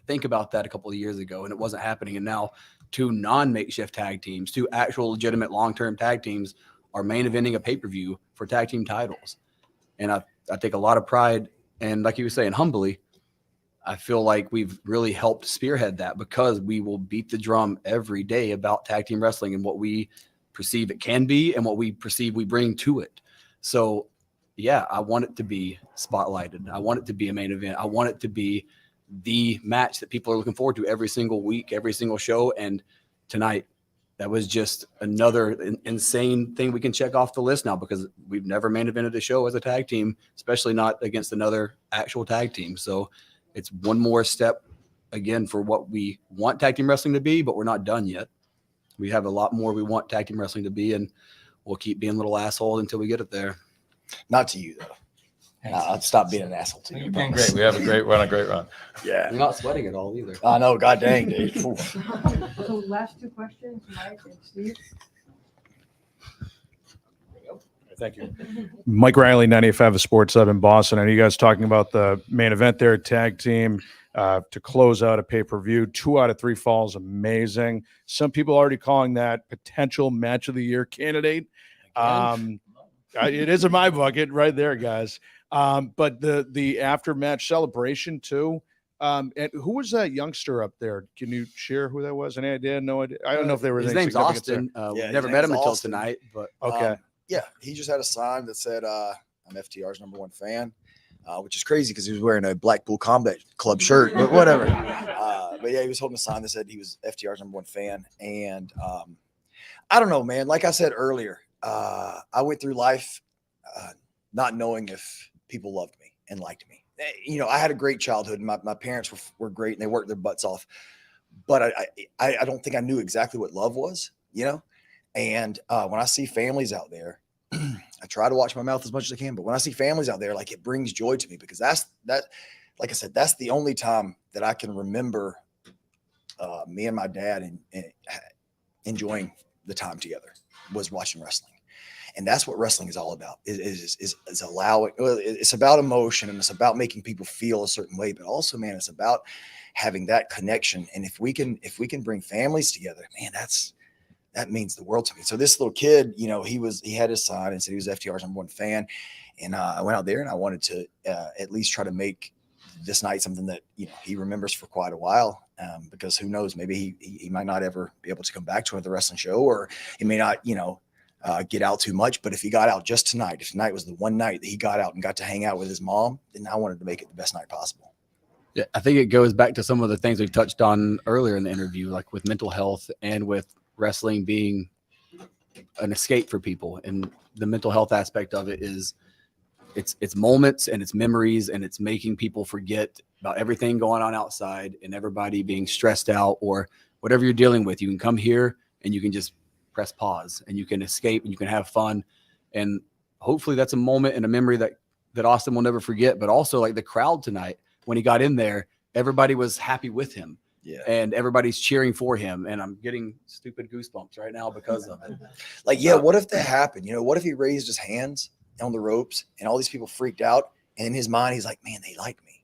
Think about that a couple of years ago, and it wasn't happening. And now 2 non-makeshift tag teams, 2 actual legitimate long-term tag teams are main eventing a pay-per-view for tag team titles. And I take a lot of pride, and like you were saying, humbly, I feel like we've really helped spearhead that, because we will beat the drum every day about tag team wrestling and what we perceive it can be and what we perceive we bring to it. So yeah, I want it to be spotlighted. I want it to be a main event. I want it to be the match that people are looking forward to every single week, every single show. And tonight, that was just another insane thing we can check off the list now, because we've never main evented a show as a tag team, especially not against another actual tag team. So it's one more step again for what we want tag team wrestling to be, but we're not done yet. We have a lot more we want tag team wrestling to be, and we'll keep being little assholes until we get it there. Not to you, though. I'll stop being an asshole to you. You're doing great. We have a great run. Yeah. You're not sweating at all either. I know. God dang, dude. So last 2 questions, Mike and Steve. Thank you. Mike Riley, 98.5 of Sports Hub in Boston. I know you guys talking about the main event there, tag team, to close out a pay-per-view. 2 out of 3 falls, amazing. Some people already calling that potential match of the year candidate. It is in my bucket right there, guys. But the after match celebration too. And who was that youngster up there? Can you share who that was? Any idea? No idea. I don't know if there was. His any name's significance Austin. there. We never met him until tonight, but okay. Yeah, he just had a sign that said, I'm FTR's #1 fan, which is crazy because he was wearing a Blackpool Combat Club shirt, but whatever. But yeah, he was holding a sign that said he was FTR's #1 fan. And I don't know, man. Like I said earlier, I went through life not knowing if people loved me and liked me. You know, I had a great childhood, and my parents were great, and they worked their butts off. But I don't think I knew exactly what love was, you know? And when I see families out there, I try to watch my mouth as much as I can, but when I see families out there, like, it brings joy to me, because that, like I said, that's the only time that I can remember me and my dad and enjoying the time together was watching wrestling. And that's what wrestling is all about, is allowing, it's about emotion, and it's about making people feel a certain way, but also, man, it's about having that connection. And if we can bring families together, man, that means the world to me. So this little kid, you know, he had his sign and said he was FTR's #1 fan. And I went out there and I wanted to at least try to make this night something that, you know, he remembers for quite a while, because who knows, maybe he might not ever be able to come back to another wrestling show, or he may not, you know, get out too much. But if he got out just tonight, if tonight was the one night that he got out and got to hang out with his mom, then I wanted to make it the best night possible. Yeah, I think it goes back to some of the things we touched on earlier in the interview, like with mental health and with wrestling being an escape for people. And the mental health aspect of it is it's moments and it's memories, and it's making people forget about everything going on outside and everybody being stressed out or whatever you're dealing with. You can come here and you can just press pause and you can escape and you can have fun. And hopefully that's a moment and a memory that Austin will never forget. But also, like, the crowd tonight, when he got in there, everybody was happy with him. Yeah. And everybody's cheering for him. And I'm getting stupid goosebumps right now because of it. Like, yeah, what if that happened? You know, what if he raised his hands on the ropes and all these people freaked out, and in his mind, he's like, man, they like me.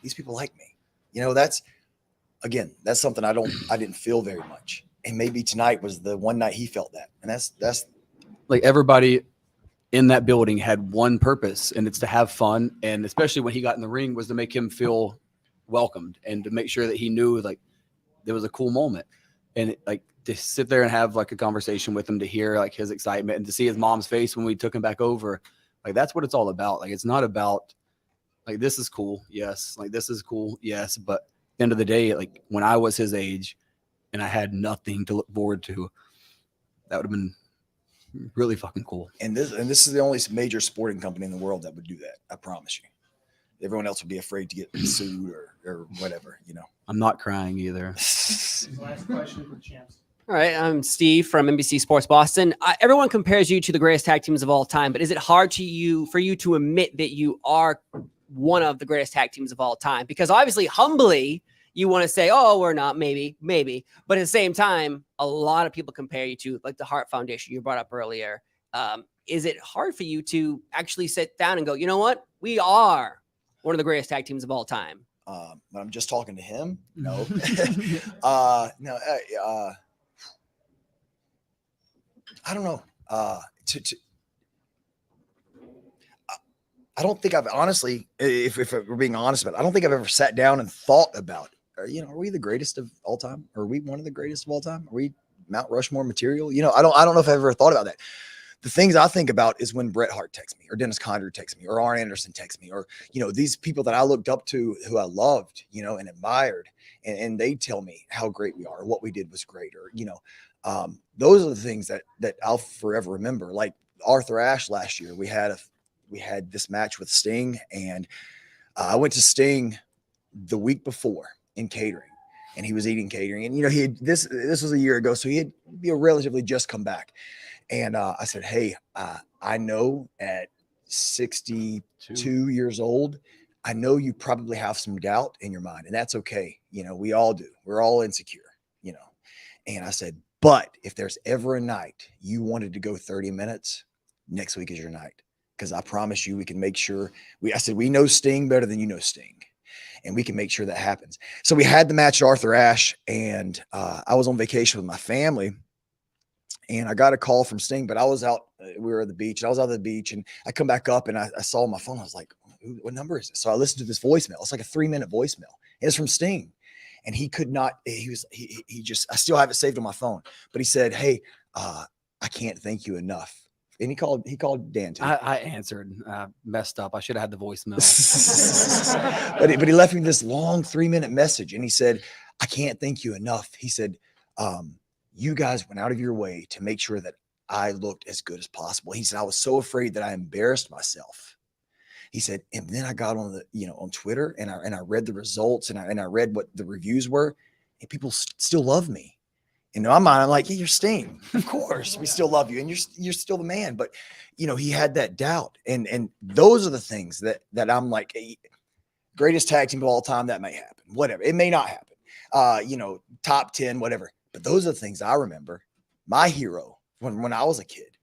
These people like me. You know, that's something I didn't feel very much. And maybe tonight was the one night he felt that. And that's like, everybody in that building had one purpose, and it's to have fun. And especially when he got in the ring, was to make him feel welcomed and to make sure that he knew, like, there was a cool moment. And like, to sit there and have like a conversation with him, to hear like his excitement, and to see his mom's face when we took him back over Like that's what it's all about. Like it's not about like this is cool, yes. Like this is cool, yes. But at the end of the day, like when I was his age and I had nothing to look forward to, that would have been really fucking cool. And this is the only major sporting company in the world that would do that. I promise you. Everyone else would be afraid to get sued or whatever, you know. I'm not crying either. Last question for the champs. All right, I'm Steve from NBC Sports Boston. Everyone compares you to the greatest tag teams of all time, but is it hard for you to admit that you are one of the greatest tag teams of all time? Because obviously, humbly, you want to say, "Oh, we're not." Maybe, but at the same time, a lot of people compare you to like the Hart Foundation you brought up earlier. Is it hard for you to actually sit down and go, "You know what? We are one of the greatest tag teams of all time"? But I'm just talking to him. No, no. I don't know. I don't think I've honestly, if we're being honest about it, I don't think I've ever sat down and thought about, you know, are we the greatest of all time? Are we one of the greatest of all time? Are we Mount Rushmore material? You know, I don't know if I've ever thought about that. The things I think about is when Bret Hart texts me or Dennis Condrey texts me or Arn Anderson texts me or, you know, these people that I looked up to who I loved, you know, and admired, and they tell me how great we are, or what we did was great, or, you know, those are the things that I'll forever remember. Like Arthur Ashe last year, we had this match with Sting, and I went to Sting the week before in catering, and he was eating catering, and you know this was a year ago, so he had relatively just come back, and I said, hey, I know at 62 years old, I know you probably have some doubt in your mind, and that's okay. You know, we all do. We're all insecure, you know. And I said, but if there's ever a night you wanted to go 30 minutes, next week is your night. Because I promise you, we can make sure I said, we know Sting better than you know Sting. And we can make sure that happens. So we had the match at Arthur Ashe, and I was on vacation with my family, and I got a call from Sting, but I was out, we were at the beach, and I was out at the beach, and I come back up and I saw my phone. I was like, what number is this? So I listened to this voicemail. It's like a 3-minute voicemail. It's from Sting. And he could not, he just, I still have it saved on my phone, but he said, hey, I can't thank you enough. And he called Dan too. I answered, messed up. I should have had the voicemail. but he left me this long 3-minute message, and he said, I can't thank you enough. He said, you guys went out of your way to make sure that I looked as good as possible. He said, I was so afraid that I embarrassed myself. He said, and then I got on on Twitter, and I read the results, and I read what the reviews were, and people still love me. In my mind, I'm like, yeah, you're Sting. Of course, we still love you, and you're still the man. But you know, he had that doubt, and those are the things that I'm like, hey, greatest tag team of all time. That may happen, whatever. It may not happen. You know, top 10, whatever. But those are the things I remember. My hero, when I was a kid,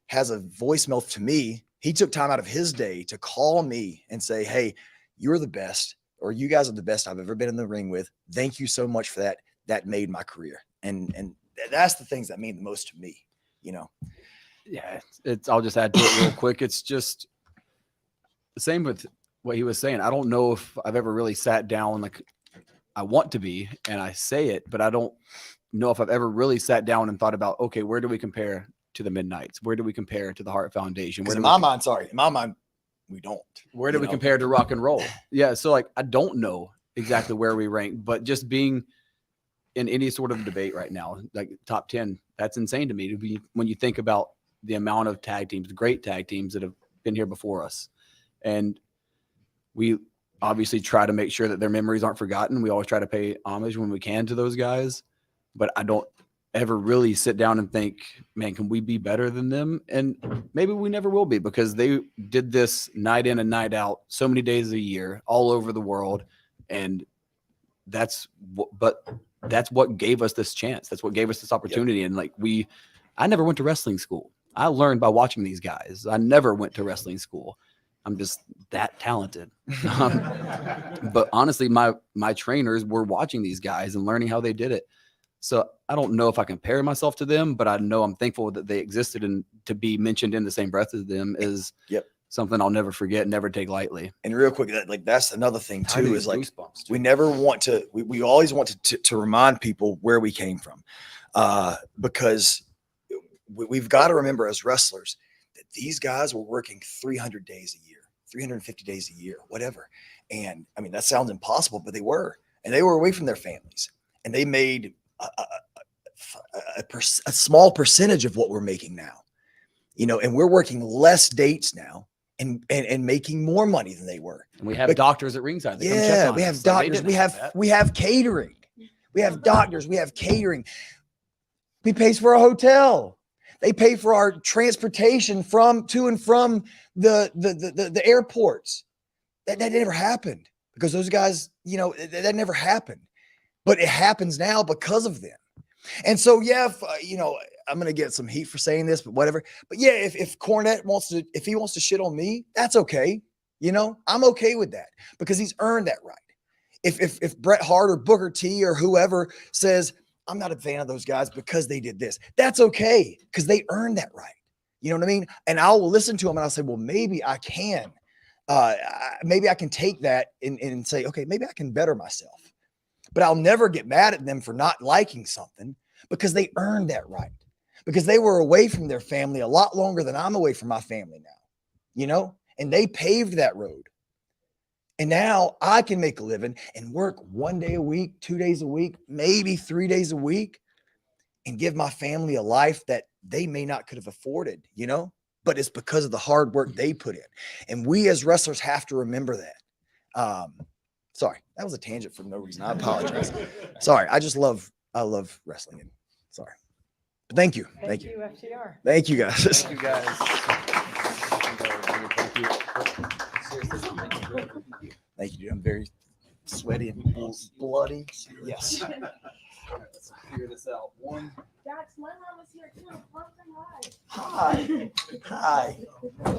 has a voicemail to me. He took time out of his day to call me and say, hey, you're the best, or you guys are the best I've ever been in the ring with. Thank you so much for that. That made my career. And that's the things that mean the most to me, you know? Yeah. I'll just add to it real quick. It's just the same with what he was saying. I don't know if I've ever really sat down, like I want to be, and I say it, but I don't know if I've ever really sat down and thought about, okay, where do we compare to the Midnights? Where do we compare to the Hart Foundation? In my mind, we don't. Where do we compare to rock and roll? Yeah. So like, I don't know exactly where we rank, but just being in any sort of debate right now, like top 10, that's insane to me to be, when you think about the amount of tag teams, the great tag teams that have been here before us. And we obviously try to make sure that their memories aren't forgotten. We always try to pay homage when we can to those guys, but I don't ever really sit down and think, man, can we be better than them? And maybe we never will be, because they did this night in and night out so many days a year all over the world. And that's what gave us this chance. That's what gave us this opportunity. Yep. And like I never went to wrestling school. I learned by watching these guys. I never went to wrestling school. I'm just that talented. But honestly, my trainers were watching these guys and learning how they did it. So I don't know if I compare myself to them, but I know I'm thankful that they existed, and to be mentioned in the same breath as them is something I'll never forget, never take lightly. And real quick, like that's another thing too, is like we never want to, we always want to remind people where we came from, because we've got to remember as wrestlers that these guys were working 300 days a year, 350 days a year, whatever. And I mean, that sounds impossible, but they were. And they were away from their families. And they made a small percentage of what we're making now. You know, and we're working less dates now and making more money than they were. And we have doctors at ringside. That come check Yeah, on we us, have so they doctors. didn't We have that. we have catering. We have doctors. We have catering. We pays for a hotel. They pay for our transportation to and from the airports. That never happened because those guys, you know, that never happened. But it happens now because of them. And so, yeah, you know, I'm going to get some heat for saying this, but whatever. But yeah, if Cornette if he wants to shit on me, that's okay. You know, I'm okay with that because he's earned that right. If Bret Hart or Booker T or whoever says, I'm not a fan of those guys because they did this, that's okay because they earned that right. You know what I mean? And I'll listen to them and I'll say, well, maybe I can. Maybe I can take that and say, okay, maybe I can better myself. But I'll never get mad at them for not liking something because they earned that right. Because they were away from their family a lot longer than I'm away from my family now, you know, and they paved that road. And now I can make a living and work 1 day a week, 2 days a week, maybe 3 days a week and give my family a life that they may not could have afforded, you know, but it's because of the hard work they put in. And we as wrestlers have to remember that. Sorry, that was a tangent for no reason. I apologize. Sorry. I love wrestling. And sorry. But thank you. Thank you. FTR. Thank you guys. Thank you guys. Thank you, dude. I'm very sweaty and bloody. Yes. Let's figure this out. One. Dax, my mom is here too. Hi. Hi.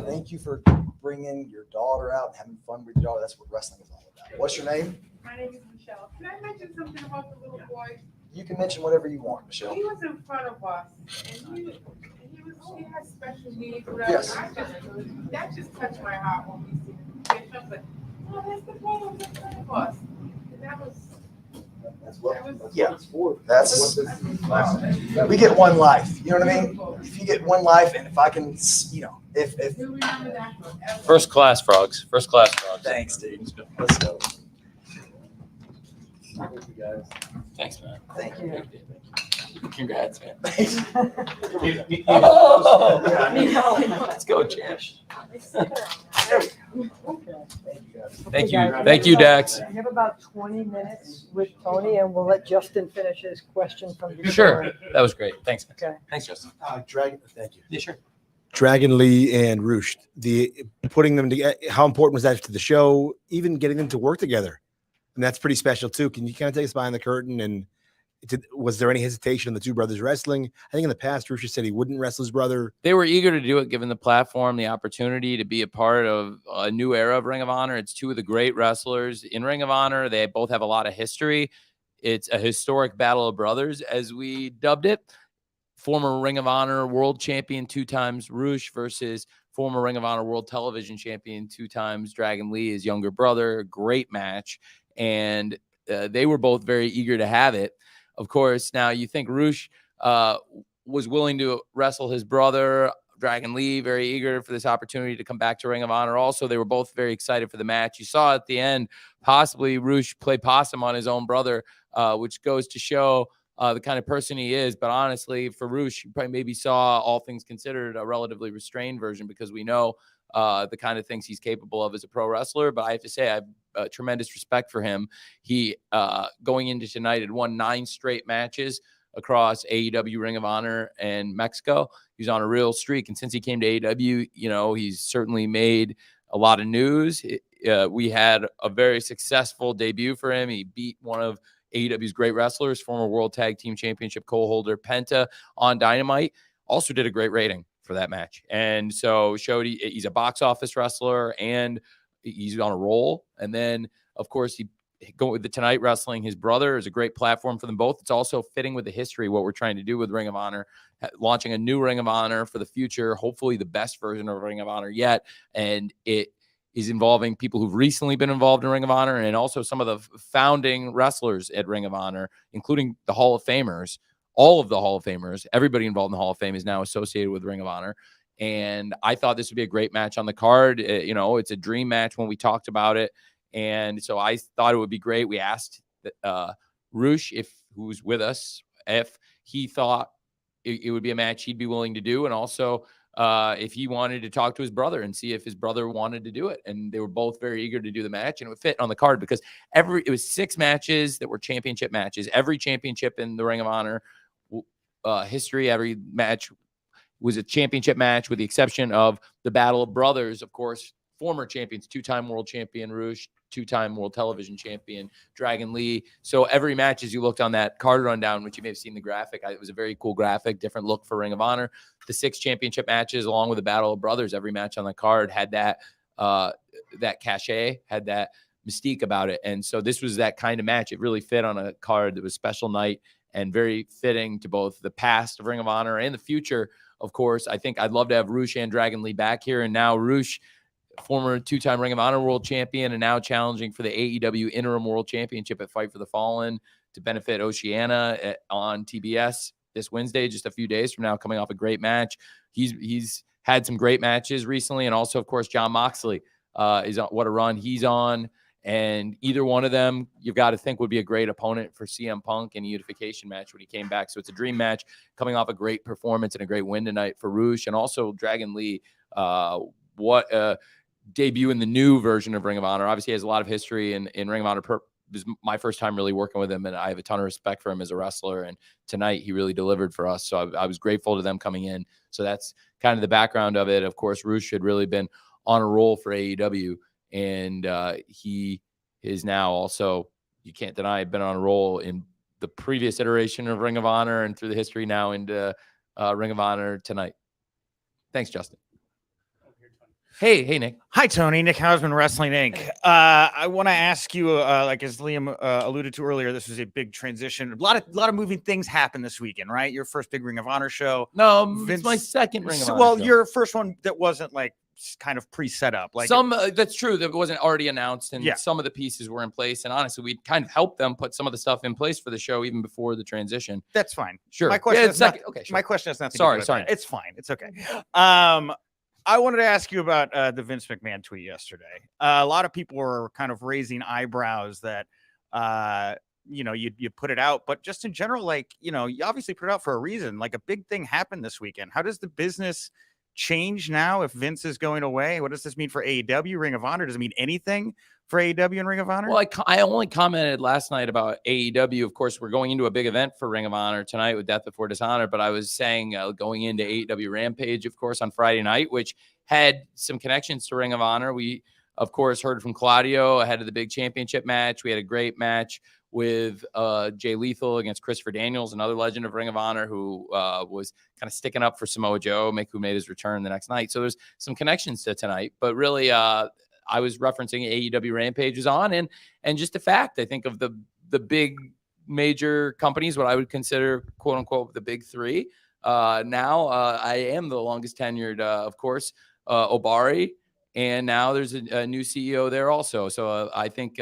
Thank you for bringing your daughter out and having fun with your daughter. That's what wrestling is all about. What's your name? My name is Michelle. Can I mention something about the little boy? You can mention whatever you want, Michelle. He was in front of us, and he has special needs. Whatever. Yes. That just touched my heart when we see him. I was like, oh, that's the boy who's in front of us. And that was. Yeah, we get one life. You know what I mean? If you get one life, and if I can, you know, if First class frogs. First class frogs. Thanks, dude. Let's go. Thank you guys. Thanks, man. Thank you. Congrats, man. Thanks. Let's go, champ. Thank you. Thank you, Dax. We have about 20 minutes with Tony, and we'll let Justin finish his question from the Sure. That was great. Thanks. Okay. Thanks, Justin. Dragon, thank you. Yeah, sure. Dragon Lee and Roosh, putting them together, how important was that to the show? Even getting them to work together, and that's pretty special too. Can you kind of take us behind the curtain and was there any hesitation in the two brothers wrestling? I think in the past, Roosh said he wouldn't wrestle his brother. They were eager to do it, given the platform, the opportunity to be a part of a new era of Ring of Honor. It's two of the great wrestlers in Ring of Honor. They both have a lot of history. It's a historic battle of brothers, as we dubbed it. Former Ring of Honor world champion 2 times Roosh versus former Ring of Honor world television champion 2 times Dragon Lee, his younger brother. Great match. And they were both very eager to have it. Of course, now you think Roosh was willing to wrestle his brother, Dragon Lee, very eager for this opportunity to come back to Ring of Honor. Also, they were both very excited for the match. You saw at the end, possibly Roosh play possum on his own brother, which goes to show the kind of person he is. But honestly, for Roosh, you probably maybe saw, all things considered, a relatively restrained version because we know the kind of things he's capable of as a pro wrestler. But I have to say, I have tremendous respect for him. He, going into tonight, had won 9 straight matches across AEW, Ring of Honor, and Mexico. He's on a real streak. And since he came to AEW, you know, he's certainly made a lot of news. We had a very successful debut for him. He beat one of AEW's great wrestlers, former World Tag Team Championship co-holder Penta on Dynamite. Also did a great rating for that match. And so showed he's a box office wrestler and he's on a roll. And then, of course, he going with the Tonight Wrestling. His brother is a great platform for them both. It's also fitting with the history, what we're trying to do with Ring of Honor, launching a new Ring of Honor for the future, hopefully the best version of Ring of Honor yet. And it is involving people who've recently been involved in Ring of Honor and also some of the founding wrestlers at Ring of Honor, including the Hall of Famers. All of the Hall of Famers, everybody involved in the Hall of Fame is now associated with Ring of Honor. And I thought this would be a great match on the card. It's a dream match when we talked about it. And so I thought it would be great. We asked Roosh, who's with us, if he thought it would be a match he'd be willing to do. And also if he wanted to talk to his brother and see if his brother wanted to do it. And they were both very eager to do the match, and it would fit on the card because it was 6 matches that were championship matches. Every championship in the Ring of Honor history, every match was a championship match with the exception of the Battle of Brothers, of course, former champions, 2-time world champion Roosh, 2-time world television champion Dragon Lee. So every match, as you looked on that card rundown, which you may have seen the graphic, it was a very cool graphic, different look for Ring of Honor. The 6 championship matches, along with the Battle of Brothers, every match on the card had that cachet, had that mystique about it. And so this was that kind of match. It really fit on a card that was special night and very fitting to both the past of Ring of Honor and the future. Of course, I think I'd love to have Roosh and Dragon Lee back here. And now Roosh, former 2-time Ring of Honor world champion, and now challenging for the AEW interim world championship at Fight for the Fallen to benefit Oceania on TBS this Wednesday, just a few days from now, coming off a great match. He's had some great matches recently. And also, of course, Jon Moxley is on what a run he's on. And either one of them, you've got to think, would be a great opponent for CM Punk in a unification match when he came back. So it's a dream match coming off a great performance and a great win tonight for Roosh. And also Dragon Lee, what a debut in the new version of Ring of Honor. Obviously, he has a lot of history in Ring of Honor. This is my first time really working with him, and I have a ton of respect for him as a wrestler. And tonight he really delivered for us. So I was grateful to them coming in. So that's kind of the background of it. Of course, Roosh had really been on a roll for AEW. And he is now also, you can't deny, been on a roll in the previous iteration of Ring of Honor and through the history now into Ring of Honor tonight. Thanks, Justin. Hey, Nick. Hi, Tony. Nick Hausman, Wrestling Inc. I want to ask you, like as Liam alluded to earlier, this was a big transition. A lot of moving things happened this weekend, right? Your first big Ring of Honor show. No, it's my second Ring of Honor Well, show. your first one that wasn't like kind of pre-set up. Like that's true. That wasn't already announced, and some of the pieces were in place. And honestly, we kind of helped them put some of the stuff in place for the show even before the transition. That's fine. Sure. My question is not, okay. Sure. My question is nothing. Sorry. That. It's fine. It's okay. I wanted to ask you about the Vince McMahon tweet yesterday. A lot of people were kind of raising eyebrows that you put it out, but just in general, like, you obviously put it out for a reason. Like a big thing happened this weekend. How does the business change now if Vince is going away? What does this mean for AEW, Ring of Honor? Does it mean anything for AEW and Ring of Honor? Well, I only commented last night about AEW. Of course, we're going into a big event for Ring of Honor tonight with Death Before Dishonor, but I was saying going into AEW Rampage, of course, on Friday night, which had some connections to Ring of Honor. We, of course, heard from Claudio ahead of the big championship match. We had a great match with Jay Lethal against Christopher Daniels, another legend of Ring of Honor who was kind of sticking up for Samoa Joe, who made his return the next night. So there's some connections to tonight, but really I was referencing AEW Rampage is on, and just the fact, I think, of the big major companies, what I would consider, quote unquote, the big 3. Now I am the longest tenured, of course, Obari, and now there's a new CEO there also. So I think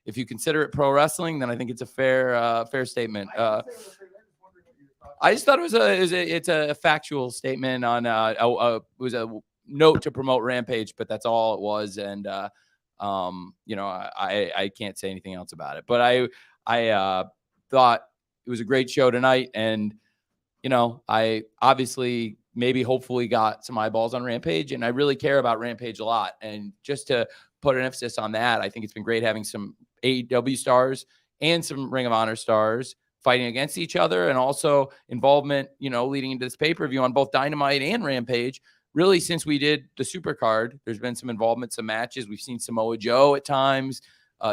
if you consider it pro wrestling, then I think it's a fair statement. I just thought it's a factual statement on it was a note to promote Rampage, but that's all it was. And I can't say anything else about it. But I thought it was a great show tonight, and I obviously hopefully got some eyeballs on Rampage, and I really care about Rampage a lot. And just to put an emphasis on that, I think it's been great having some AEW stars and some Ring of Honor stars fighting against each other, and also involvement, leading into this pay-per-view on both Dynamite and Rampage. Really, since we did the Supercard, there's been some involvement, some matches. We've seen Samoa Joe at times,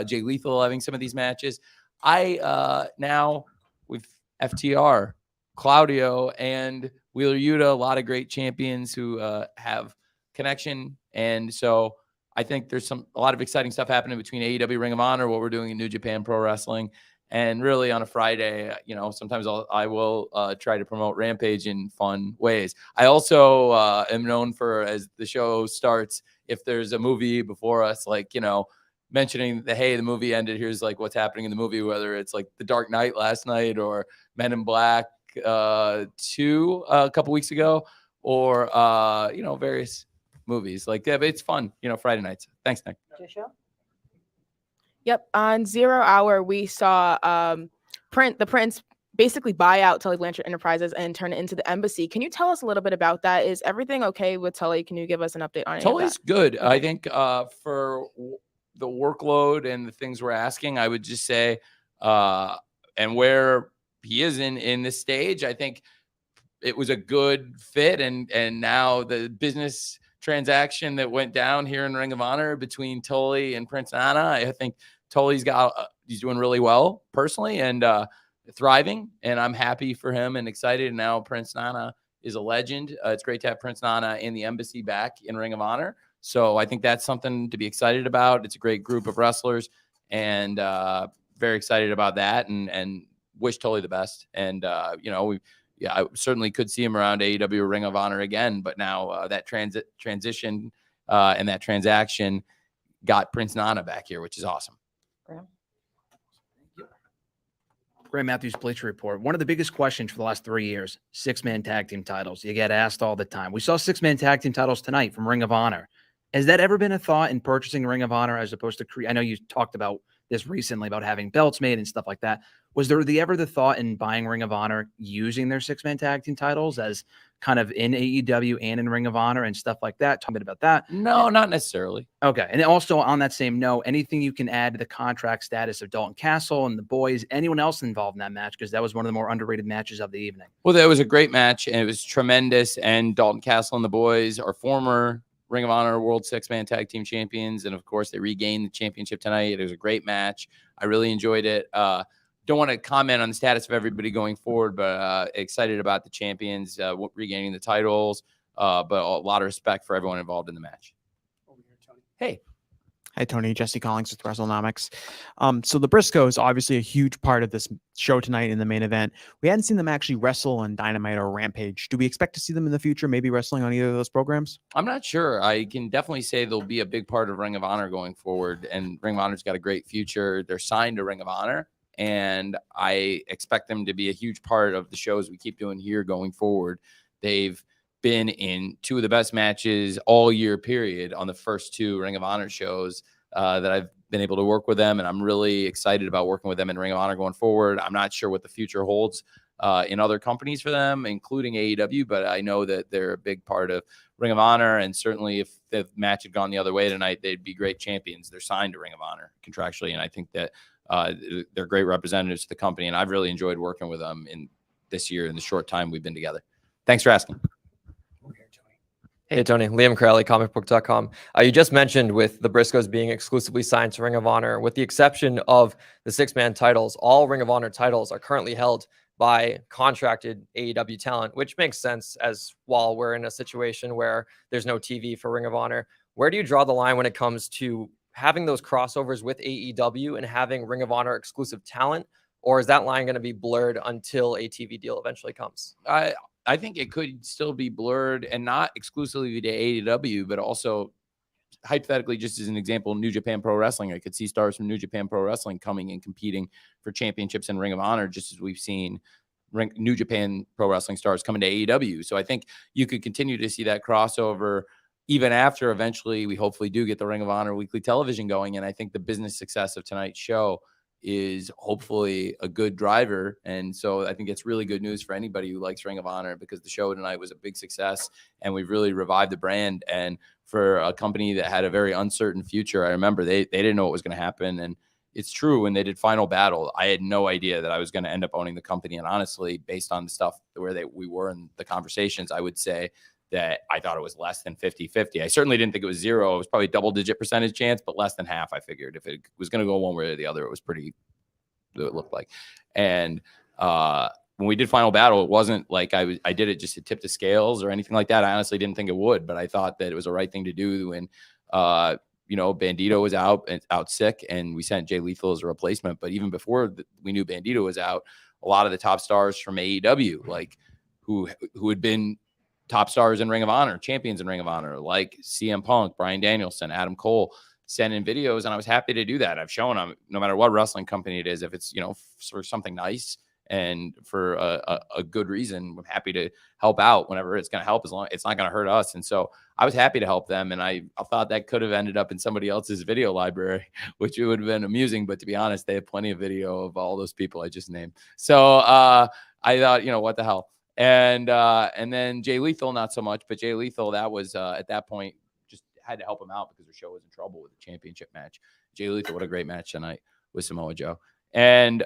Jay Lethal having some of these matches. I now with FTR, Claudio, and Wheeler Yuta, a lot of great champions who have connection. And so I think there's a lot of exciting stuff happening between AEW, Ring of Honor, what we're doing in New Japan Pro Wrestling. And really on a Friday, sometimes I will try to promote Rampage in fun ways. I also am known for, as the show starts, if there's a movie before us, like, mentioning the movie ended, here's like what's happening in the movie, whether it's like The Dark Knight last night or Men in Black 2 a couple weeks ago, or various movies like that. But it's fun, Friday nights. Thanks, Nick. Yep. On 0 Hour, we saw the Prince basically buy out Tully Blanchard Enterprises and turn it into the Embassy. Can you tell us a little bit about that? Is everything okay with Tully? Can you give us an update on it? Tully's good. I think for the workload and the things we're asking, I would just say, and where he is in this stage, I think it was a good fit. And now the business transaction that went down here in Ring of Honor between Tully and Prince Nana, I think Tully's he's doing really well personally and thriving, and I'm happy for him and excited. And now Prince Nana is a legend. It's great to have Prince Nana in the Embassy back in Ring of Honor. So I think that's something to be excited about. It's a great group of wrestlers, and very excited about that, and wish Tully the best. And I certainly could see him around AEW or Ring of Honor again, but now that transition and that transaction got Prince Nana back here, which is awesome. Graham Matthews, Bleacher Report. One of the biggest questions for the last 3 years, 6-man tag team titles. You get asked all the time. We saw 6-man tag team titles tonight from Ring of Honor. Has that ever been a thought in purchasing Ring of Honor as opposed to I know you talked about this recently about having belts made and stuff like that. Was there ever the thought in buying Ring of Honor using their 6-man tag team titles as kind of in AEW and in Ring of Honor and stuff like that? Talk a bit about that. No, not necessarily. Okay. And also on that same note, anything you can add to the contract status of Dalton Castle and the boys, anyone else involved in that match? Because that was one of the more underrated matches of the evening. Well, that was a great match, and it was tremendous. And Dalton Castle and the boys are former Ring of Honor World 6-man tag team champions. And of course, they regained the championship tonight. It was a great match. I really enjoyed it. Don't want to comment on the status of everybody going forward, but excited about the champions regaining the titles. But a lot of respect for everyone involved in the match. Hey. Hi, Tony. Jesse Collins with WrestleNomics. So the Briscoes, obviously a huge part of this show tonight in the main event. We hadn't seen them actually wrestle on Dynamite or Rampage. Do we expect to see them in the future, maybe wrestling on either of those programs? I'm not sure. I can definitely say they'll be a big part of Ring of Honor going forward, and Ring of Honor's got a great future. They're signed to Ring of Honor, and I expect them to be a huge part of the shows we keep doing here going forward. They've been in 2 of the best matches all year period on the first 2 Ring of Honor shows that I've been able to work with them. And I'm really excited about working with them in Ring of Honor going forward. I'm not sure what the future holds in other companies for them, including AEW, but I know that they're a big part of Ring of Honor. And certainly if the match had gone the other way tonight, they'd be great champions. They're signed to Ring of Honor contractually. And I think that they're great representatives of the company. And I've really enjoyed working with them in this year in the short time we've been together. Thanks for asking. Hey, Tony. Liam Crowley, comicbook.com. You just mentioned with the Briscoes being exclusively signed to Ring of Honor, with the exception of the 6-man titles, all Ring of Honor titles are currently held by contracted AEW talent, which makes sense as while we're in a situation where there's no TV for Ring of Honor. Where do you draw the line when it comes to having those crossovers with AEW and having Ring of Honor exclusive talent? Or is that line going to be blurred until a TV deal eventually comes? I think it could still be blurred, and not exclusively to AEW, but also hypothetically, just as an example, New Japan Pro Wrestling. I could see stars from New Japan Pro Wrestling coming and competing for championships in Ring of Honor, just as we've seen New Japan Pro Wrestling stars coming to AEW. So I think you could continue to see that crossover even after eventually we hopefully do get the Ring of Honor weekly television going. And I think the business success of tonight's show is hopefully a good driver. And so I think it's really good news for anybody who likes Ring of Honor, because the show tonight was a big success and we've really revived the brand. And for a company that had a very uncertain future, I remember they didn't know what was going to happen. And it's true, when they did Final Battle, I had no idea that I was going to end up owning the company. And honestly, based on the stuff where we were in the conversations, I would say that I thought it was less than 50-50. I certainly didn't think it was 0. It was probably double-digit percentage chance, but less than half, I figured. If it was going to go one way or the other, it was pretty, it looked like. And when we did Final Battle, it wasn't like I did it just to tip the scales or anything like that. I honestly didn't think it would, but I thought that it was the right thing to do. And, Bandito was out sick, and we sent Jay Lethal as a replacement. But even before we knew Bandito was out, a lot of the top stars from AEW, like who had been top stars in Ring of Honor, champions in Ring of Honor, like CM Punk, Bryan Danielson, Adam Cole, sent in videos, and I was happy to do that. I've shown them, no matter what wrestling company it is, if it's, for something nice and for a good reason. I'm happy to help out whenever it's going to help, as long it's not going to hurt us. And so I was happy to help them. And I thought that could have ended up in somebody else's video library, which would have been amusing. But to be honest, they have plenty of video of all those people I just named. So I thought, what the hell? And then Jay Lethal, not so much, but Jay Lethal, that was at that point, just had to help him out because their show was in trouble with the championship match. Jay Lethal, what a great match tonight with Samoa Joe. And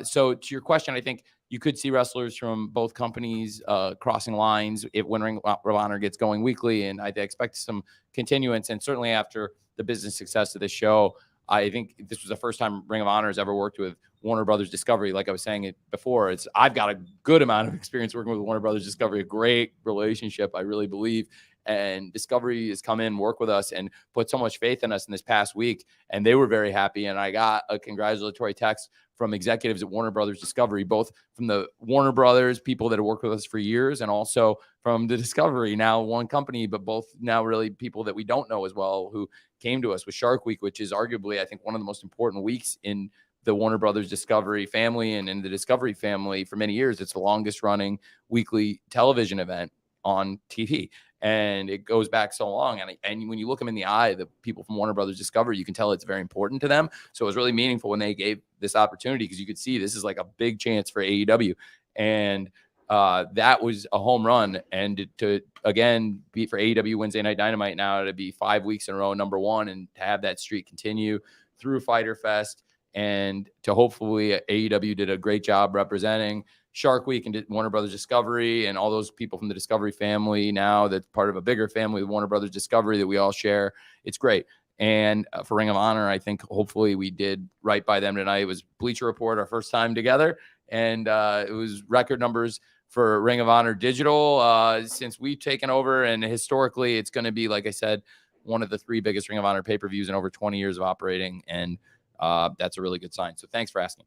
so to your question, I think you could see wrestlers from both companies crossing lines when Ring of Honor gets going weekly. And I expect some continuance. And certainly after the business success of this show, I think this was the first time Ring of Honor has ever worked with Warner Brothers Discovery. Like I was saying it before, I've got a good amount of experience working with Warner Brothers Discovery, a great relationship, I really believe. And Discovery has come in, work with us, and put so much faith in us in this past week. And they were very happy. And I got a congratulatory text from executives at Warner Brothers Discovery, both from the Warner Brothers people that have worked with us for years, and also from the Discovery, now one company, but both now really people that we don't know as well, who came to us with Shark Week, which is arguably, I think, one of the most important weeks in the Warner Brothers Discovery family and in the Discovery family for many years. It's the longest running weekly television event on TV. And it goes back so long. And when you look them in the eye, the people from Warner Brothers Discovery, you can tell it's very important to them. So it was really meaningful when they gave this opportunity, because you could see this is like a big chance for AEW. And that was a home run. And to, again, be for AEW Wednesday Night Dynamite now to be 5 weeks in a row, #1, and to have that streak continue through Fyter Fest, and to hopefully AEW did a great job representing Shark Week and Warner Brothers Discovery and all those people from the Discovery family now that's part of a bigger family with Warner Brothers Discovery that we all share. It's great. And for Ring of Honor, I think hopefully we did right by them tonight. It was Bleacher Report, our first time together. And it was record numbers for Ring of Honor Digital since we've taken over. And historically, it's going to be, like I said, one of the 3 biggest Ring of Honor pay-per-views in over 20 years of operating. And that's a really good sign. So thanks for asking.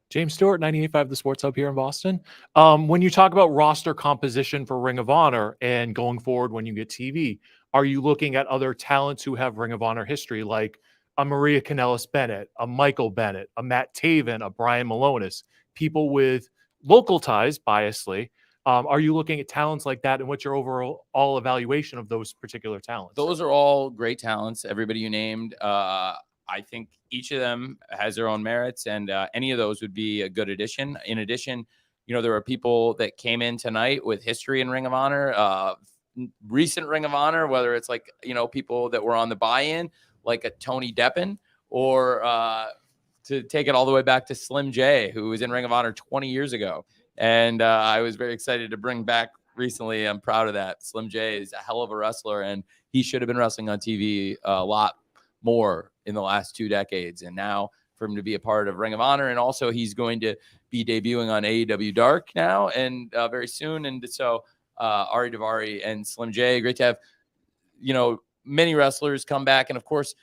James Stewart, 98.5 The Sports Hub here in Boston. When you talk about roster composition for Ring of Honor and going forward when you get TV, are you looking at other talents who have Ring of Honor history, like a Maria Kanellis-Bennett, a Michael Bennett, a Matt Taven, a Brian Malonis, people with local ties, biasly? Are you looking at talents like that, and what's your overall evaluation of those particular talents? Those are all great talents, everybody you named. I think each of them has their own merits, and any of those would be a good addition. In addition, there are people that came in tonight with history in Ring of Honor, recent Ring of Honor, whether it's like, people that were on the buy-in, like a Tony Deppen, or to take it all the way back to Slim J, who was in Ring of Honor 20 years ago. And I was very excited to bring back recently. I'm proud of that. Slim J is a hell of a wrestler, and he should have been wrestling on TV a lot more in the last 2 decades. And now for him to be a part of Ring of Honor, and also he's going to be debuting on AEW Dark now and very soon. And so Ari Daivari and Slim J, great to have, many wrestlers come back. And of course,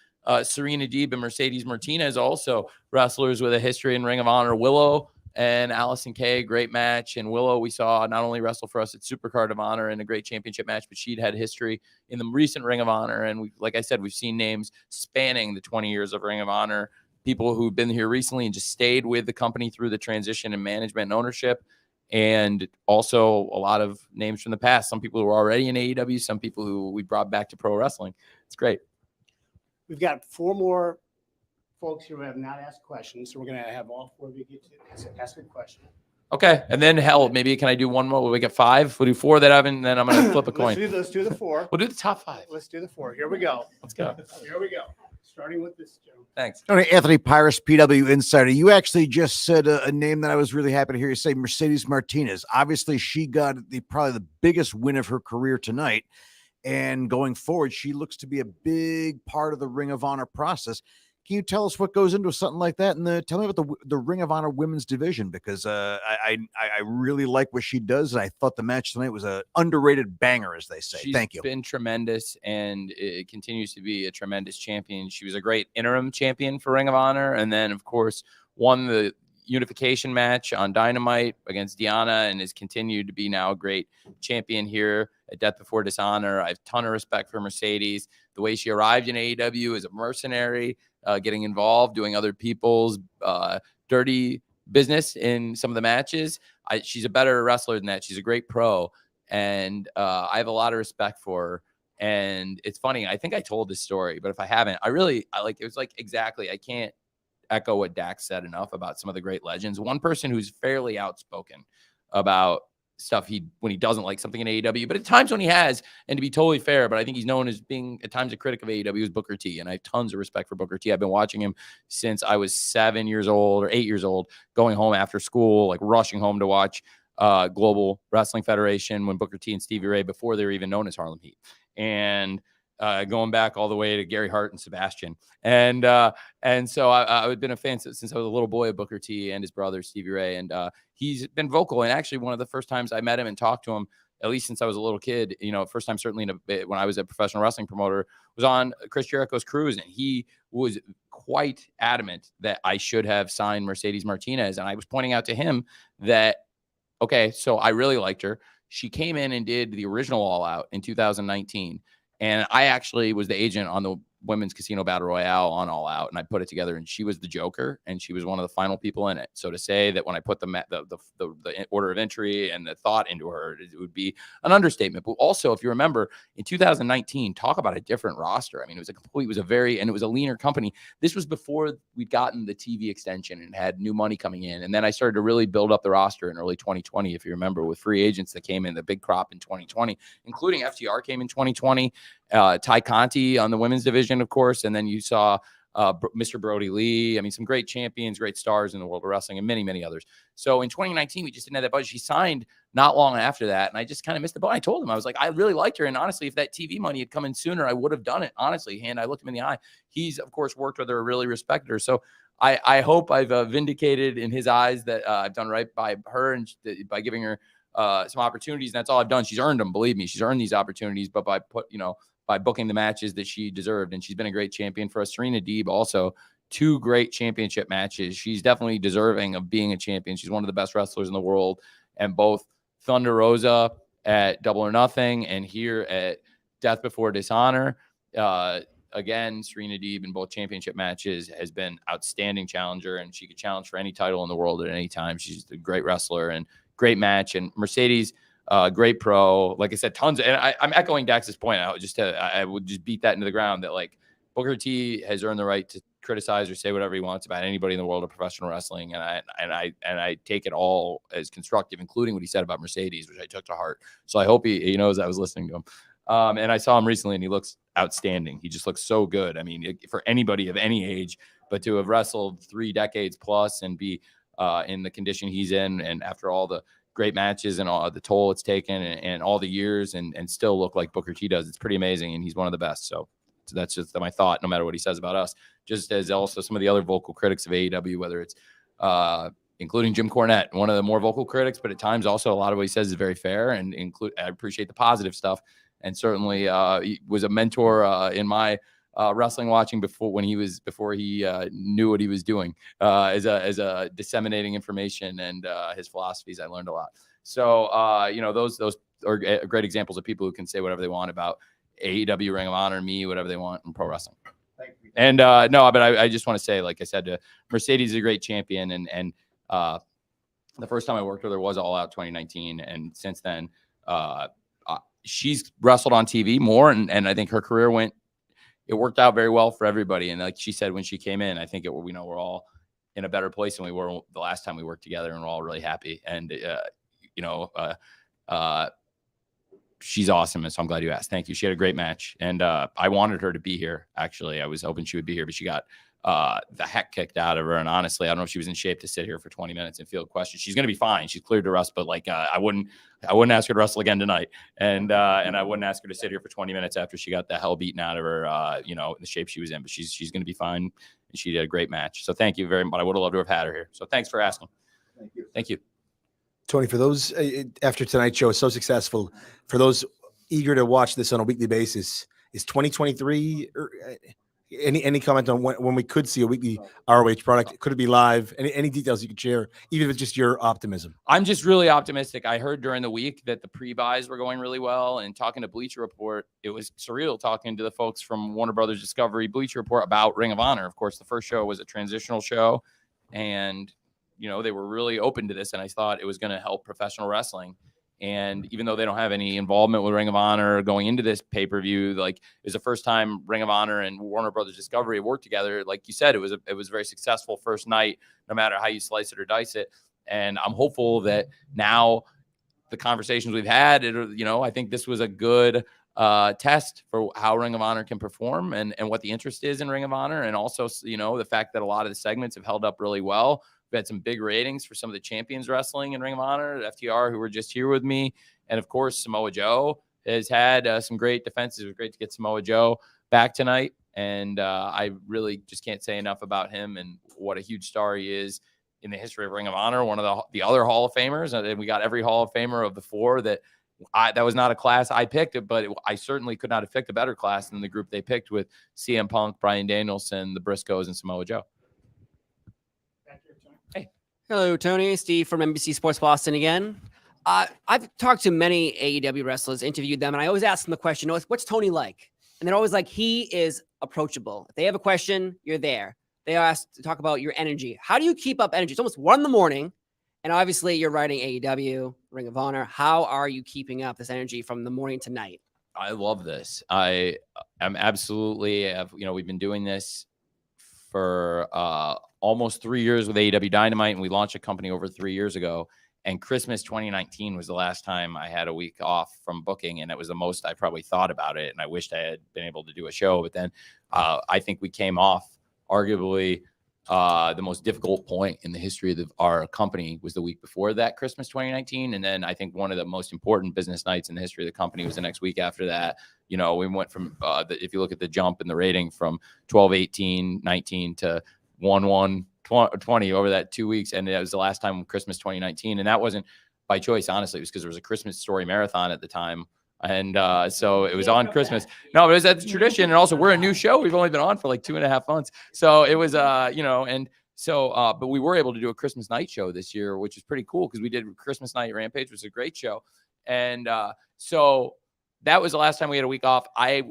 Serena Deeb and Mercedes Martinez, also wrestlers with a history in Ring of Honor. Willow and Allison Kay, great match. And Willow, we saw not only wrestle for us at Supercard of Honor in a great championship match, but she'd had history in the recent Ring of Honor. And we, like I said, we've seen names spanning the 20 years of Ring of Honor, people who've been here recently and just stayed with the company through the transition in management and ownership. And also a lot of names from the past, some people who are already in AEW, some people who we brought back to pro wrestling. It's great. We've got 4 more folks who have not asked questions, so we're going to have all 4 of you get to ask a question. Okay. And then maybe can I do one more? Will we get 5? We'll do 4 that haven't, and then I'm going to flip a coin. Let's do the 4. We'll do the top 5. Let's do the 4. Here we go. Let's go. Here we go. Starting with this gentleman. Thanks. Tony Anthony Pyrus, PW Insider. You actually just said a name that I was really happy to hear you say, Mercedes Martinez. Obviously, she got probably the biggest win of her career tonight. And going forward, she looks to be a big part of the Ring of Honor process. Can you tell us what goes into something like that? And tell me about the Ring of Honor women's division, because I really like what she does. And I thought the match tonight was an underrated banger, as they say. Thank you. She's been tremendous, and it continues to be a tremendous champion. She was a great interim champion for Ring of Honor. And then, of course, won the unification match on Dynamite against Deanna, and has continued to be now a great champion here at Death Before Dishonor. I have a ton of respect for Mercedes. The way she arrived in AEW as a mercenary, getting involved, doing other people's dirty business in some of the matches. She's a better wrestler than that. She's a great pro, and I have a lot of respect for her. And it's funny, I think I told this story, but if I haven't, I like, it was like, exactly, I can't echo what Dax said enough about some of the great legends. One person who's fairly outspoken about stuff when he doesn't like something in AEW, but at times when he has, and to be totally fair, but I think he's known as being at times a critic of AEW, is Booker T. And I have tons of respect for Booker T. I've been watching him since I was 7 years old or 8 years old, going home after school, like rushing home to watch Global Wrestling Federation when Booker T and Stevie Ray, before they were even known as Harlem Heat. And going back all the way to Gary Hart and Sebastian. And so I've been a fan since I was a little boy of Booker T and his brother, Stevie Ray. And he's been vocal. And actually, one of the first times I met him and talked to him, at least since I was a little kid, first time certainly when I was a professional wrestling promoter, was on Chris Jericho's cruise. And he was quite adamant that I should have signed Mercedes Martinez. And I was pointing out to him that, okay, so I really liked her. She came in and did the original All Out in 2019. And I actually was the agent on the women's casino battle royale on All Out, and I put it together, and she was the Joker, and she was one of the final people in it. So to say that when I put the order of entry and the thought into her, it would be an understatement. But also, if you remember, in 2019, talk about a different roster. I mean, it was a leaner company. This was before we'd gotten the TV extension and had new money coming in. And then I started to really build up the roster in early 2020, if you remember, with free agents that came in, the big crop in 2020, including FTR came in 2020. Ty Conti on the women's division, of course, and then you saw Mr. Brodie Lee. I mean, some great champions, great stars in the world of wrestling, and many, many others. So in 2019, we just didn't have that budget. She signed not long after that, and I just kind of missed the boat. I told him, I was like, I really liked her, and honestly, if that TV money had come in sooner, I would have done it, honestly. And I looked him in the eye. He's, of course, worked with her, really respected her. So I hope I've vindicated in his eyes that I've done right by her and by giving her some opportunities, and that's all I've done. She's earned them, believe me. She's earned these opportunities, but by booking the matches that she deserved. And she's been a great champion for us. Serena Deeb also, 2 great championship matches. She's definitely deserving of being a champion. She's one of the best wrestlers in the world. And both Thunder Rosa at Double or Nothing and here at Death Before Dishonor, again, Serena Deeb in both championship matches has been outstanding challenger, and she could challenge for any title in the world at any time. She's a great wrestler and great match. And Mercedes, great pro, like I said, tons. And I'm echoing Dax's point. I would just beat that into the ground that like Booker T has earned the right to criticize or say whatever he wants about anybody in the world of professional wrestling, and I take it all as constructive, including what he said about Mercedes, which I took to heart. So I hope he knows I was listening to him. And I saw him recently, and he looks outstanding. He just looks so good. I mean, for anybody of any age, but to have wrestled 3 decades plus and be in the condition he's in, and after all the great matches and all the toll it's taken and all the years and still look like Booker T does, it's pretty amazing. And he's one of the best. So that's just my thought, no matter what he says about us, just as also some of the other vocal critics of AEW, whether it's including Jim Cornette, one of the more vocal critics, but at times also a lot of what he says is very fair, and I appreciate the positive stuff. And certainly he was a mentor in my wrestling watching before he knew what he was doing as a disseminating information and his philosophies. I learned a lot. So those are great examples of people who can say whatever they want about AEW, Ring of Honor, me, whatever they want in pro wrestling. Thank you. And no, but I just want to say, like I said, Mercedes is a great champion, and the first time I worked with her was All Out 2019, and since then she's wrestled on TV more, and I think her career worked out very well for everybody. And like she said when she came in, I think we're all in a better place than we were the last time we worked together, and we're all really happy. And she's awesome, and so I'm glad you asked. Thank you. She had a great match, and I wanted her to be here. Actually, I was hoping she would be here, but she got the heck kicked out of her. And honestly, I don't know if she was in shape to sit here for 20 minutes and field questions. She's going to be fine. She's cleared to rest, but like I wouldn't ask her to wrestle again tonight, and I wouldn't ask her to sit here for 20 minutes after she got the hell beaten out of her. In the shape she was in, but she's going to be fine, and she did a great match. So thank you very much. I would have loved to have had her here. So thanks for asking. Thank you. Tony, for those after tonight's show is so successful, for those eager to watch this on a weekly basis, is 2023 any comment on when we could see a weekly ROH product? Could it be live? Any details you could share, even if it's just your optimism? I'm just really optimistic. I heard during the week that the pre-buys were going really well, and talking to Bleacher Report, it was surreal talking to the folks from Warner Brothers Discovery Bleacher Report about Ring of Honor. Of course, the first show was a transitional show, and they were really open to this, and I thought it was going to help professional wrestling. And even though they don't have any involvement with Ring of Honor going into this pay-per-view, like, it was the first time Ring of Honor and Warner Brothers Discovery worked together. Like you said, it was a very successful first night, no matter how you slice it or dice it. And I'm hopeful that now the conversations we've had, I think this was a good test for how Ring of Honor can perform and what the interest is in Ring of Honor. And also, the fact that a lot of the segments have held up really well. We've had some big ratings for some of the champions wrestling in Ring of Honor, FTR, who were just here with me. And of course, Samoa Joe has had some great defenses. It was great to get Samoa Joe back tonight. And I really just can't say enough about him and what a huge star he is in the history of Ring of Honor, one of the other Hall of Famers. And we got every Hall of Famer of the four that was not a class I picked, but I certainly could not have picked a better class than the group they picked with CM Punk, Bryan Danielson, the Briscoes, and Samoa Joe. Hello, Tony. Steve from NBC Sports Boston again. I've talked to many AEW wrestlers, interviewed them, and I always ask them the question, what's Tony like? And they're always like, he is approachable. If they have a question, you're there. They ask to talk about your energy. How do you keep up energy? It's almost 1 a.m, and obviously you're writing AEW, Ring of Honor. How are you keeping up this energy from the morning to night? I love this. I am absolutely, we've been doing this for almost 3 years with AEW Dynamite, and we launched a company over 3 years ago. And Christmas 2019 was the last time I had a week off from booking, and it was the most I probably thought about it. And I wished I had been able to do a show, but then I think we came off arguably the most difficult point in the history of our company was the week before that, Christmas 2019. And then I think one of the most important business nights in the history of the company was the next week after that. We went from, if you look at the jump in the rating from 12-18-19 to 1-1-20 over that 2 weeks. And that was the last time, Christmas 2019. And that wasn't by choice, honestly. It was because there was a Christmas story marathon at the time. And so it was on Christmas. No, it was a tradition. And also, we're a new show. We've only been on for like 2.5 months. So it was, but we were able to do a Christmas night show this year, which is pretty cool because we did Christmas night Rampage, which was a great show. And so that was the last time we had a week off. I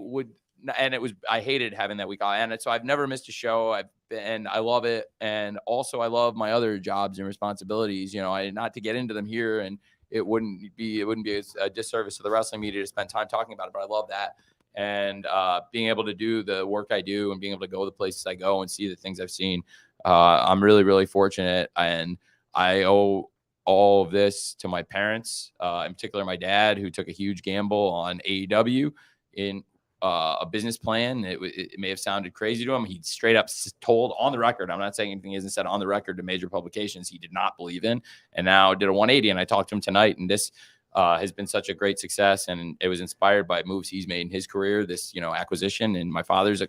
hated having that week off. And so I've never missed a show. And I love it. And also I love my other jobs and responsibilities, not to get into them here, and it wouldn't be a disservice to the wrestling media to spend time talking about it, but I love that. And being able to do the work I do and being able to go the places I go and see the things I've seen, I'm really, really fortunate. And I owe all of this to my parents, in particular my dad, who took a huge gamble on AEW in a business plan. It may have sounded crazy to him. He straight up told on the record, I'm not saying anything he hasn't said on the record to major publications, he did not believe in, and now did a 180. And I talked to him tonight, and this has been such a great success. And it was inspired by moves he's made in his career, this, acquisition. And my father's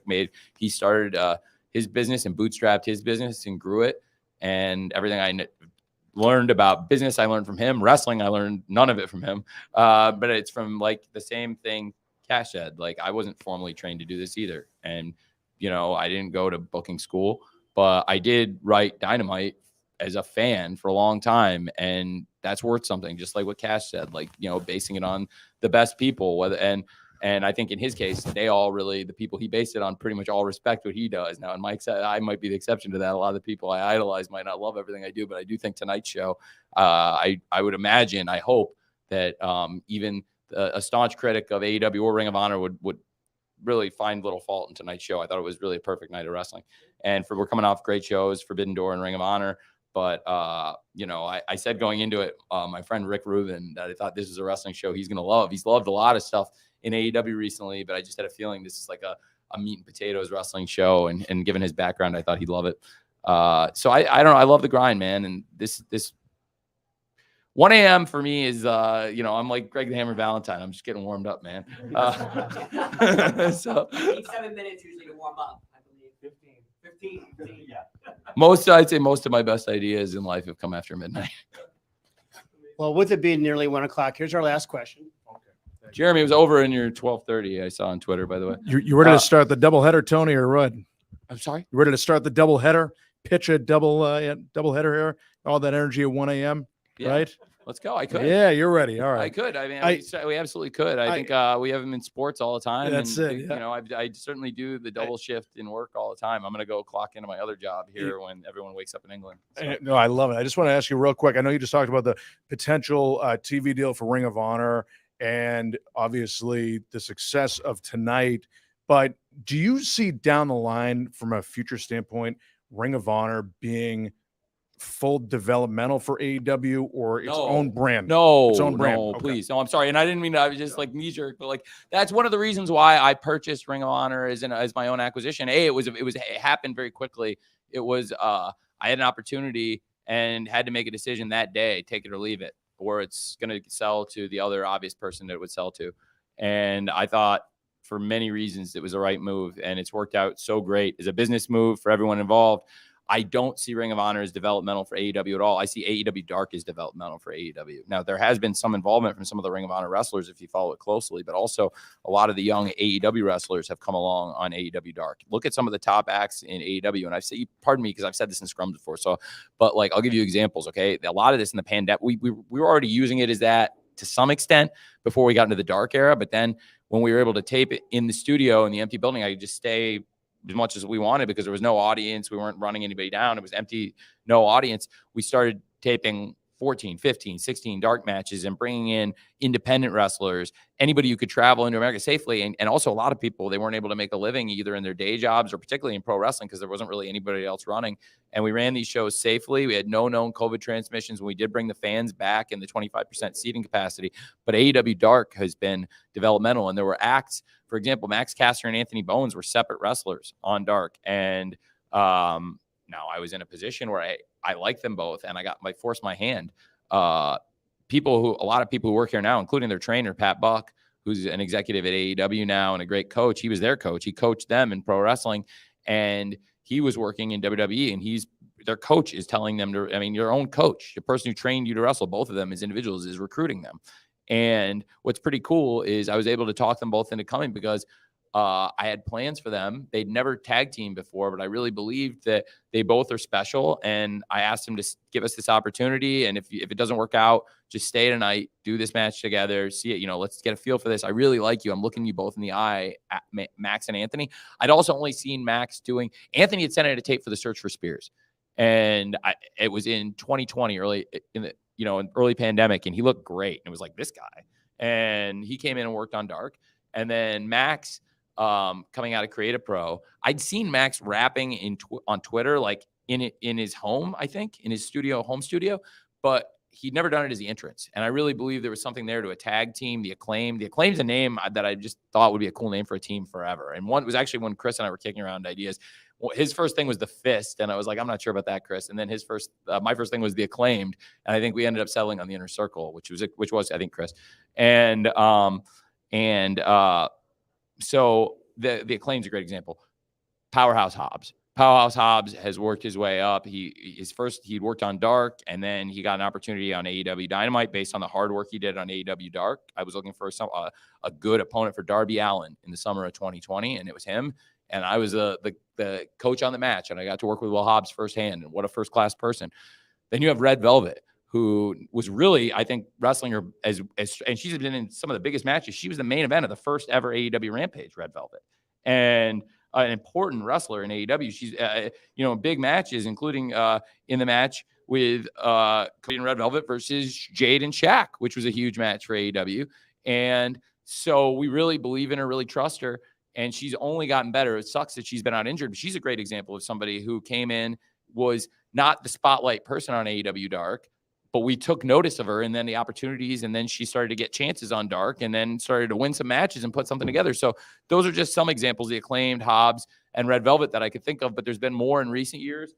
he started his business and bootstrapped his business and grew it. And everything I learned about business, I learned from him. Wrestling, I learned none of it from him. But it's from like the same thing Cash said. Like, I wasn't formally trained to do this either. And, I didn't go to booking school, but I did write Dynamite as a fan for a long time. And that's worth something, just like what Cash said, like, basing it on the best people, and I think in his case, the people he based it on pretty much all respect what he does. Now, and Mike said, I might be the exception to that. A lot of the people I idolize might not love everything I do, but I do think tonight's show, I would imagine, I hope that even a staunch critic of AEW or Ring of Honor would really find little fault in tonight's show. I thought it was really a perfect night of wrestling. And we're coming off great shows, Forbidden Door and Ring of Honor. But, I said going into it, my friend Rick Rubin, that I thought this is a wrestling show he's going to love. He's loved a lot of stuff in AEW recently, but I just had a feeling this is like a meat and potatoes wrestling show. And given his background, I thought he'd love it. So I don't know. I love the grind, man. And this 1 a.m. for me is, I'm like Greg the Hammer Valentine. I'm just getting warmed up, man. So 7 minutes usually to warm up, I believe. 15, yeah. I'd say most of my best ideas in life have come after midnight. Well, with it being nearly 1 o'clock, here's our last question. Jeremy, it was over in your 12:30. I saw on Twitter, by the way. You ready to start the doubleheader, Tony, or what? I'm sorry? You ready to start the doubleheader? Pitch a doubleheader here? All that energy at 1 a.m., Yeah. right? Let's go. I could. Yeah, you're ready. All I right. could. I mean, we absolutely could. I think we have them in sports all the time. That's and, it, You know, I certainly do the double shift in work all the time. I'm going to go clock into my other job here when everyone wakes up in England. So. No, I love it. I just want to ask you real quick. I know you just talked about the potential TV deal for Ring of Honor and obviously the success of tonight. But do you see down the line from a future standpoint, Ring of Honor being full developmental for AEW or its own brand? No, its own brand. No, Okay. please. No, I'm sorry. And I didn't mean to, I was just like knee jerk, but like that's one of the reasons why I purchased Ring of Honor as my own acquisition. It happened very quickly. It was I had an opportunity and had to make a decision that day, take it or leave it, or it's going to sell to the other obvious person that it would sell to. And I thought for many reasons it was the right move, and it's worked out so great as a business move for everyone involved. I don't see Ring of Honor as developmental for AEW at all. I see AEW Dark as developmental for AEW. Now, there has been some involvement from some of the Ring of Honor wrestlers if you follow it closely, but also a lot of the young AEW wrestlers have come along on AEW Dark. Look at some of the top acts in AEW, and I've said, pardon me, because I've said this in Scrum before, but like I'll give you examples, okay? A lot of this in the pandemic, we were already using it as that to some extent before we got into the Dark era, but then when we were able to tape it in the studio in the empty building, I could just stay as much as we wanted because there was no audience. We weren't running anybody down. It was empty, no audience. We started taping 14, 15, 16 dark matches and bringing in independent wrestlers, anybody who could travel into America safely. And also a lot of people, they weren't able to make a living either in their day jobs or particularly in pro wrestling because there wasn't really anybody else running. And we ran these shows safely. We had no known COVID transmissions. We did bring the fans back in the 25% seating capacity. But AEW Dark has been developmental. And there were acts, for example, Max Caster and Anthony Bowens were separate wrestlers on Dark. And now I was in a position where I like them both, and I forced my hand. A lot of people who work here now, including their trainer, Pat Buck, who's an executive at AEW now and a great coach. He was their coach. He coached them in pro wrestling, and he was working in WWE, and their coach is telling them your own coach, the person who trained you to wrestle, both of them as individuals, is recruiting them. And what's pretty cool is I was able to talk them both into coming because I had plans for them. They'd never tag team before, but I really believed that they both are special. And I asked them to give us this opportunity. And if it doesn't work out, just stay tonight, do this match together, see it, let's get a feel for this. I really like you. I'm looking you both in the eye, Max and Anthony. I'd also only seen Max Anthony had sent out a tape for the Search for Spears. And it was in 2020, early pandemic. And he looked great. And it was like, this guy. And he came in and worked on Dark. And then Max, coming out of Creative Pro, I'd seen Max rapping on Twitter, like in his home, I think, in his home studio, but he'd never done it as the entrance. And I really believe there was something there to a tag team, the Acclaim. The Acclaim's a name that I just thought would be a cool name for a team forever. And one was actually when Chris and I were kicking around ideas. His first thing was the Fist, and I was like, I'm not sure about that, Chris. And then my first thing was the Acclaimed, and I think we ended up settling on the Inner Circle, which was I think Chris. So the Acclaim's a great example. Powerhouse Hobbs has worked his way up. He'd worked on Dark, and then he got an opportunity on AEW Dynamite based on the hard work he did on AEW Dark. I was looking for a good opponent for Darby Allin in the summer of 2020, and it was him. And I was the coach on the match, and I got to work with Will Hobbs firsthand, and what a first-class person. Then you have Red Velvet, who was really, I think, wrestling her and she's been in some of the biggest matches. She was the main event of the first ever AEW Rampage, Red Velvet, and an important wrestler in AEW. She's, big matches, including in the match with Cody and Red Velvet versus Jade and Shaq, which was a huge match for AEW. And so we really believe in her, really trust her. And she's only gotten better. It sucks that she's been out injured, but she's a great example of somebody who came in, was not the spotlight person on AEW Dark, but we took notice of her and then the opportunities, and then she started to get chances on Dark and then started to win some matches and put something together. So those are just some examples, the Acclaimed, Hobbs, and Red Velvet that I could think of, but there's been more in recent years.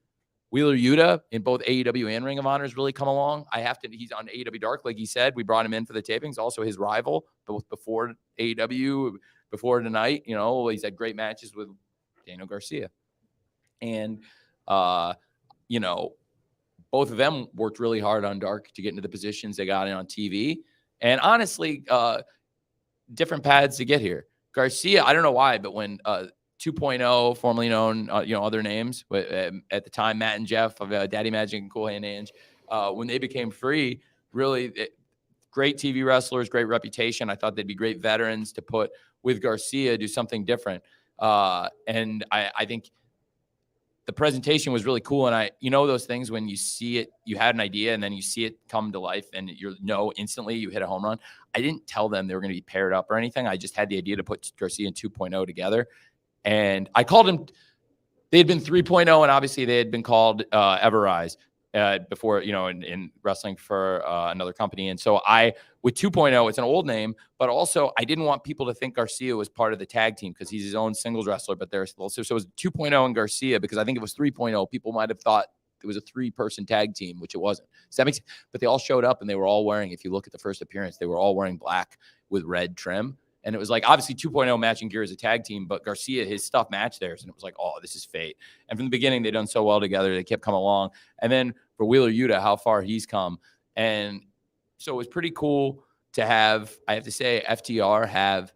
Wheeler Yuta in both AEW and Ring of Honor has really come along. He's on AEW Dark, like he said. We brought him in for the tapings, also his rival, both before AEW, before tonight. He's had great matches with Daniel Garcia. And, both of them worked really hard on Dark to get into the positions they got in on TV. And honestly, different paths to get here. Garcia, I don't know why, but when 2.0, formerly known, other names, at the time, Matt and Jeff of Daddy Magic and Cool Hand Ange, when they became free, really great TV wrestlers, great reputation. I thought they'd be great veterans to put with Garcia, do something different. And I think the presentation was really cool. And those things when you see it, you had an idea and then you see it come to life and instantly you hit a home run. I didn't tell them they were going to be paired up or anything. I just had the idea to put Garcia and 2.0 together. And I called him, they had been 3.0 and obviously they had been called Everrise before, in wrestling for another company. And so with 2.0, it's an old name, but also I didn't want people to think Garcia was part of the tag team because he's his own singles wrestler, but so it was 2.0 and Garcia because I think it was 3.0. People might have thought it was a 3-person tag team, which it wasn't. Does that make sense? But they all showed up and they were all wearing, if you look at the first appearance, they were all wearing black with red trim. And it was like, obviously 2.0 matching gear as a tag team, but Garcia, his stuff matched theirs. And it was like, oh, this is fate. And from the beginning, they'd done so well together. They kept coming along. And then for Wheeler Yuta, how far he's come. And so it was pretty cool to have, I have to say, FTR have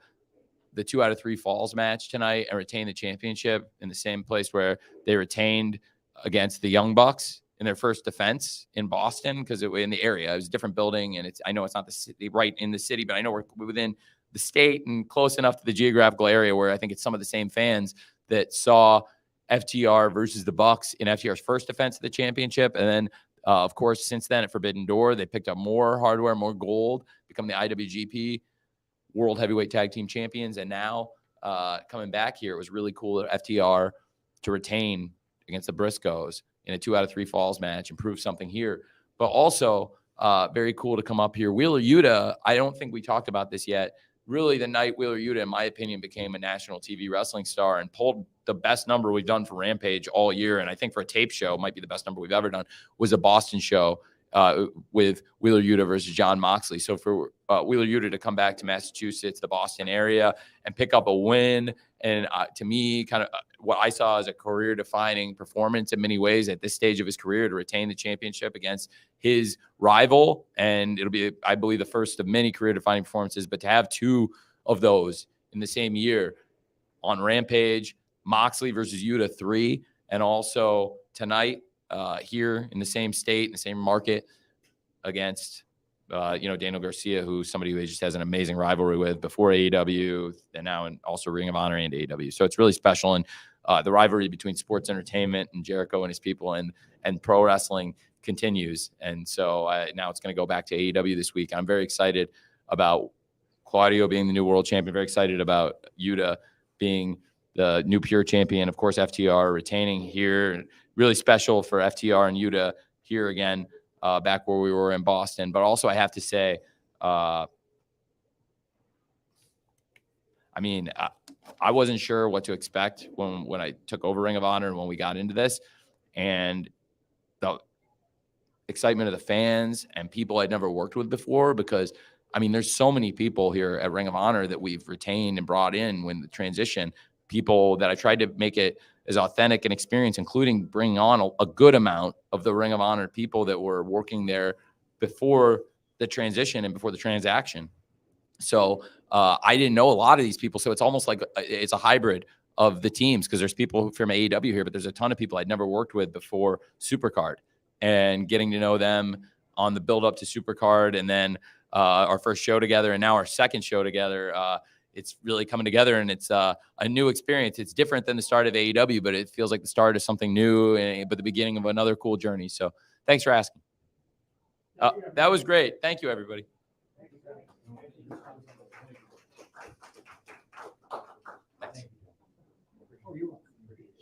the 2 out of 3 falls match tonight and retain the championship in the same place where they retained against the Young Bucks in their first defense in Boston, because in the area, it was a different building. And I know it's not the city right in the city, but I know we're within the state and close enough to the geographical area where I think it's some of the same fans that saw FTR versus the Bucks in FTR's first defense of the championship. And then, of course, since then at Forbidden Door, they picked up more hardware, more gold, become the IWGP World Heavyweight Tag Team Champions. And now coming back here, it was really cool at FTR to retain against the Briscoes in a 2 out of 3 falls match and prove something here. But also very cool to come up here. Wheeler Yuta, I don't think we talked about this yet. Really, the night Wheeler Yuta, in my opinion, became a national TV wrestling star and pulled the best number we've done for Rampage all year. And I think for a tape show, might be the best number we've ever done, was a Boston show with Wheeler Yuta versus Jon Moxley. So for Wheeler Yuta to come back to Massachusetts, the Boston area, and pick up a win, and to me, kind of what I saw as a career-defining performance in many ways at this stage of his career, to retain the championship against his rival. And it'll be, I believe, the first of many career-defining performances, but to have 2 of those in the same year on Rampage, Moxley versus Yuta 3, and also tonight here in the same state, in the same market against, Daniel Garcia, who's somebody who just has an amazing rivalry with before AEW and now also Ring of Honor and AEW. So it's really special. And the rivalry between sports entertainment and Jericho and his people and pro wrestling continues. And so now it's going to go back to AEW this week. I'm very excited about Claudio being the new world champion, very excited about Yuta being the new pure champion. Of course, FTR retaining here. Really special for FTR and Yuta here again, back where we were in Boston. But also I have to say, I wasn't sure what to expect when I took over Ring of Honor and when we got into this. And the excitement of the fans and people I'd never worked with before, because, there's so many people here at Ring of Honor that we've retained and brought in when the transition, people that I tried to make it as authentic an experience, including bringing on a good amount of the Ring of Honor people that were working there before the transition and before the transaction. So I didn't know a lot of these people. So it's almost like it's a hybrid of the teams, because there's people from AEW here, but there's a ton of people I'd never worked with before Supercard, and getting to know them on the build up to Supercard. And then our first show together and now our second show together, it's really coming together, and it's a new experience. It's different than the start of AEW, but it feels like the start of something new, but the beginning of another cool journey. So thanks for asking. That was great. Thank you, everybody.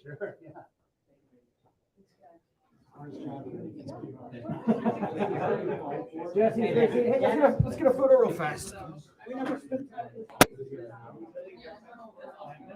Sure, yeah. Jesse, let's get a photo real fast.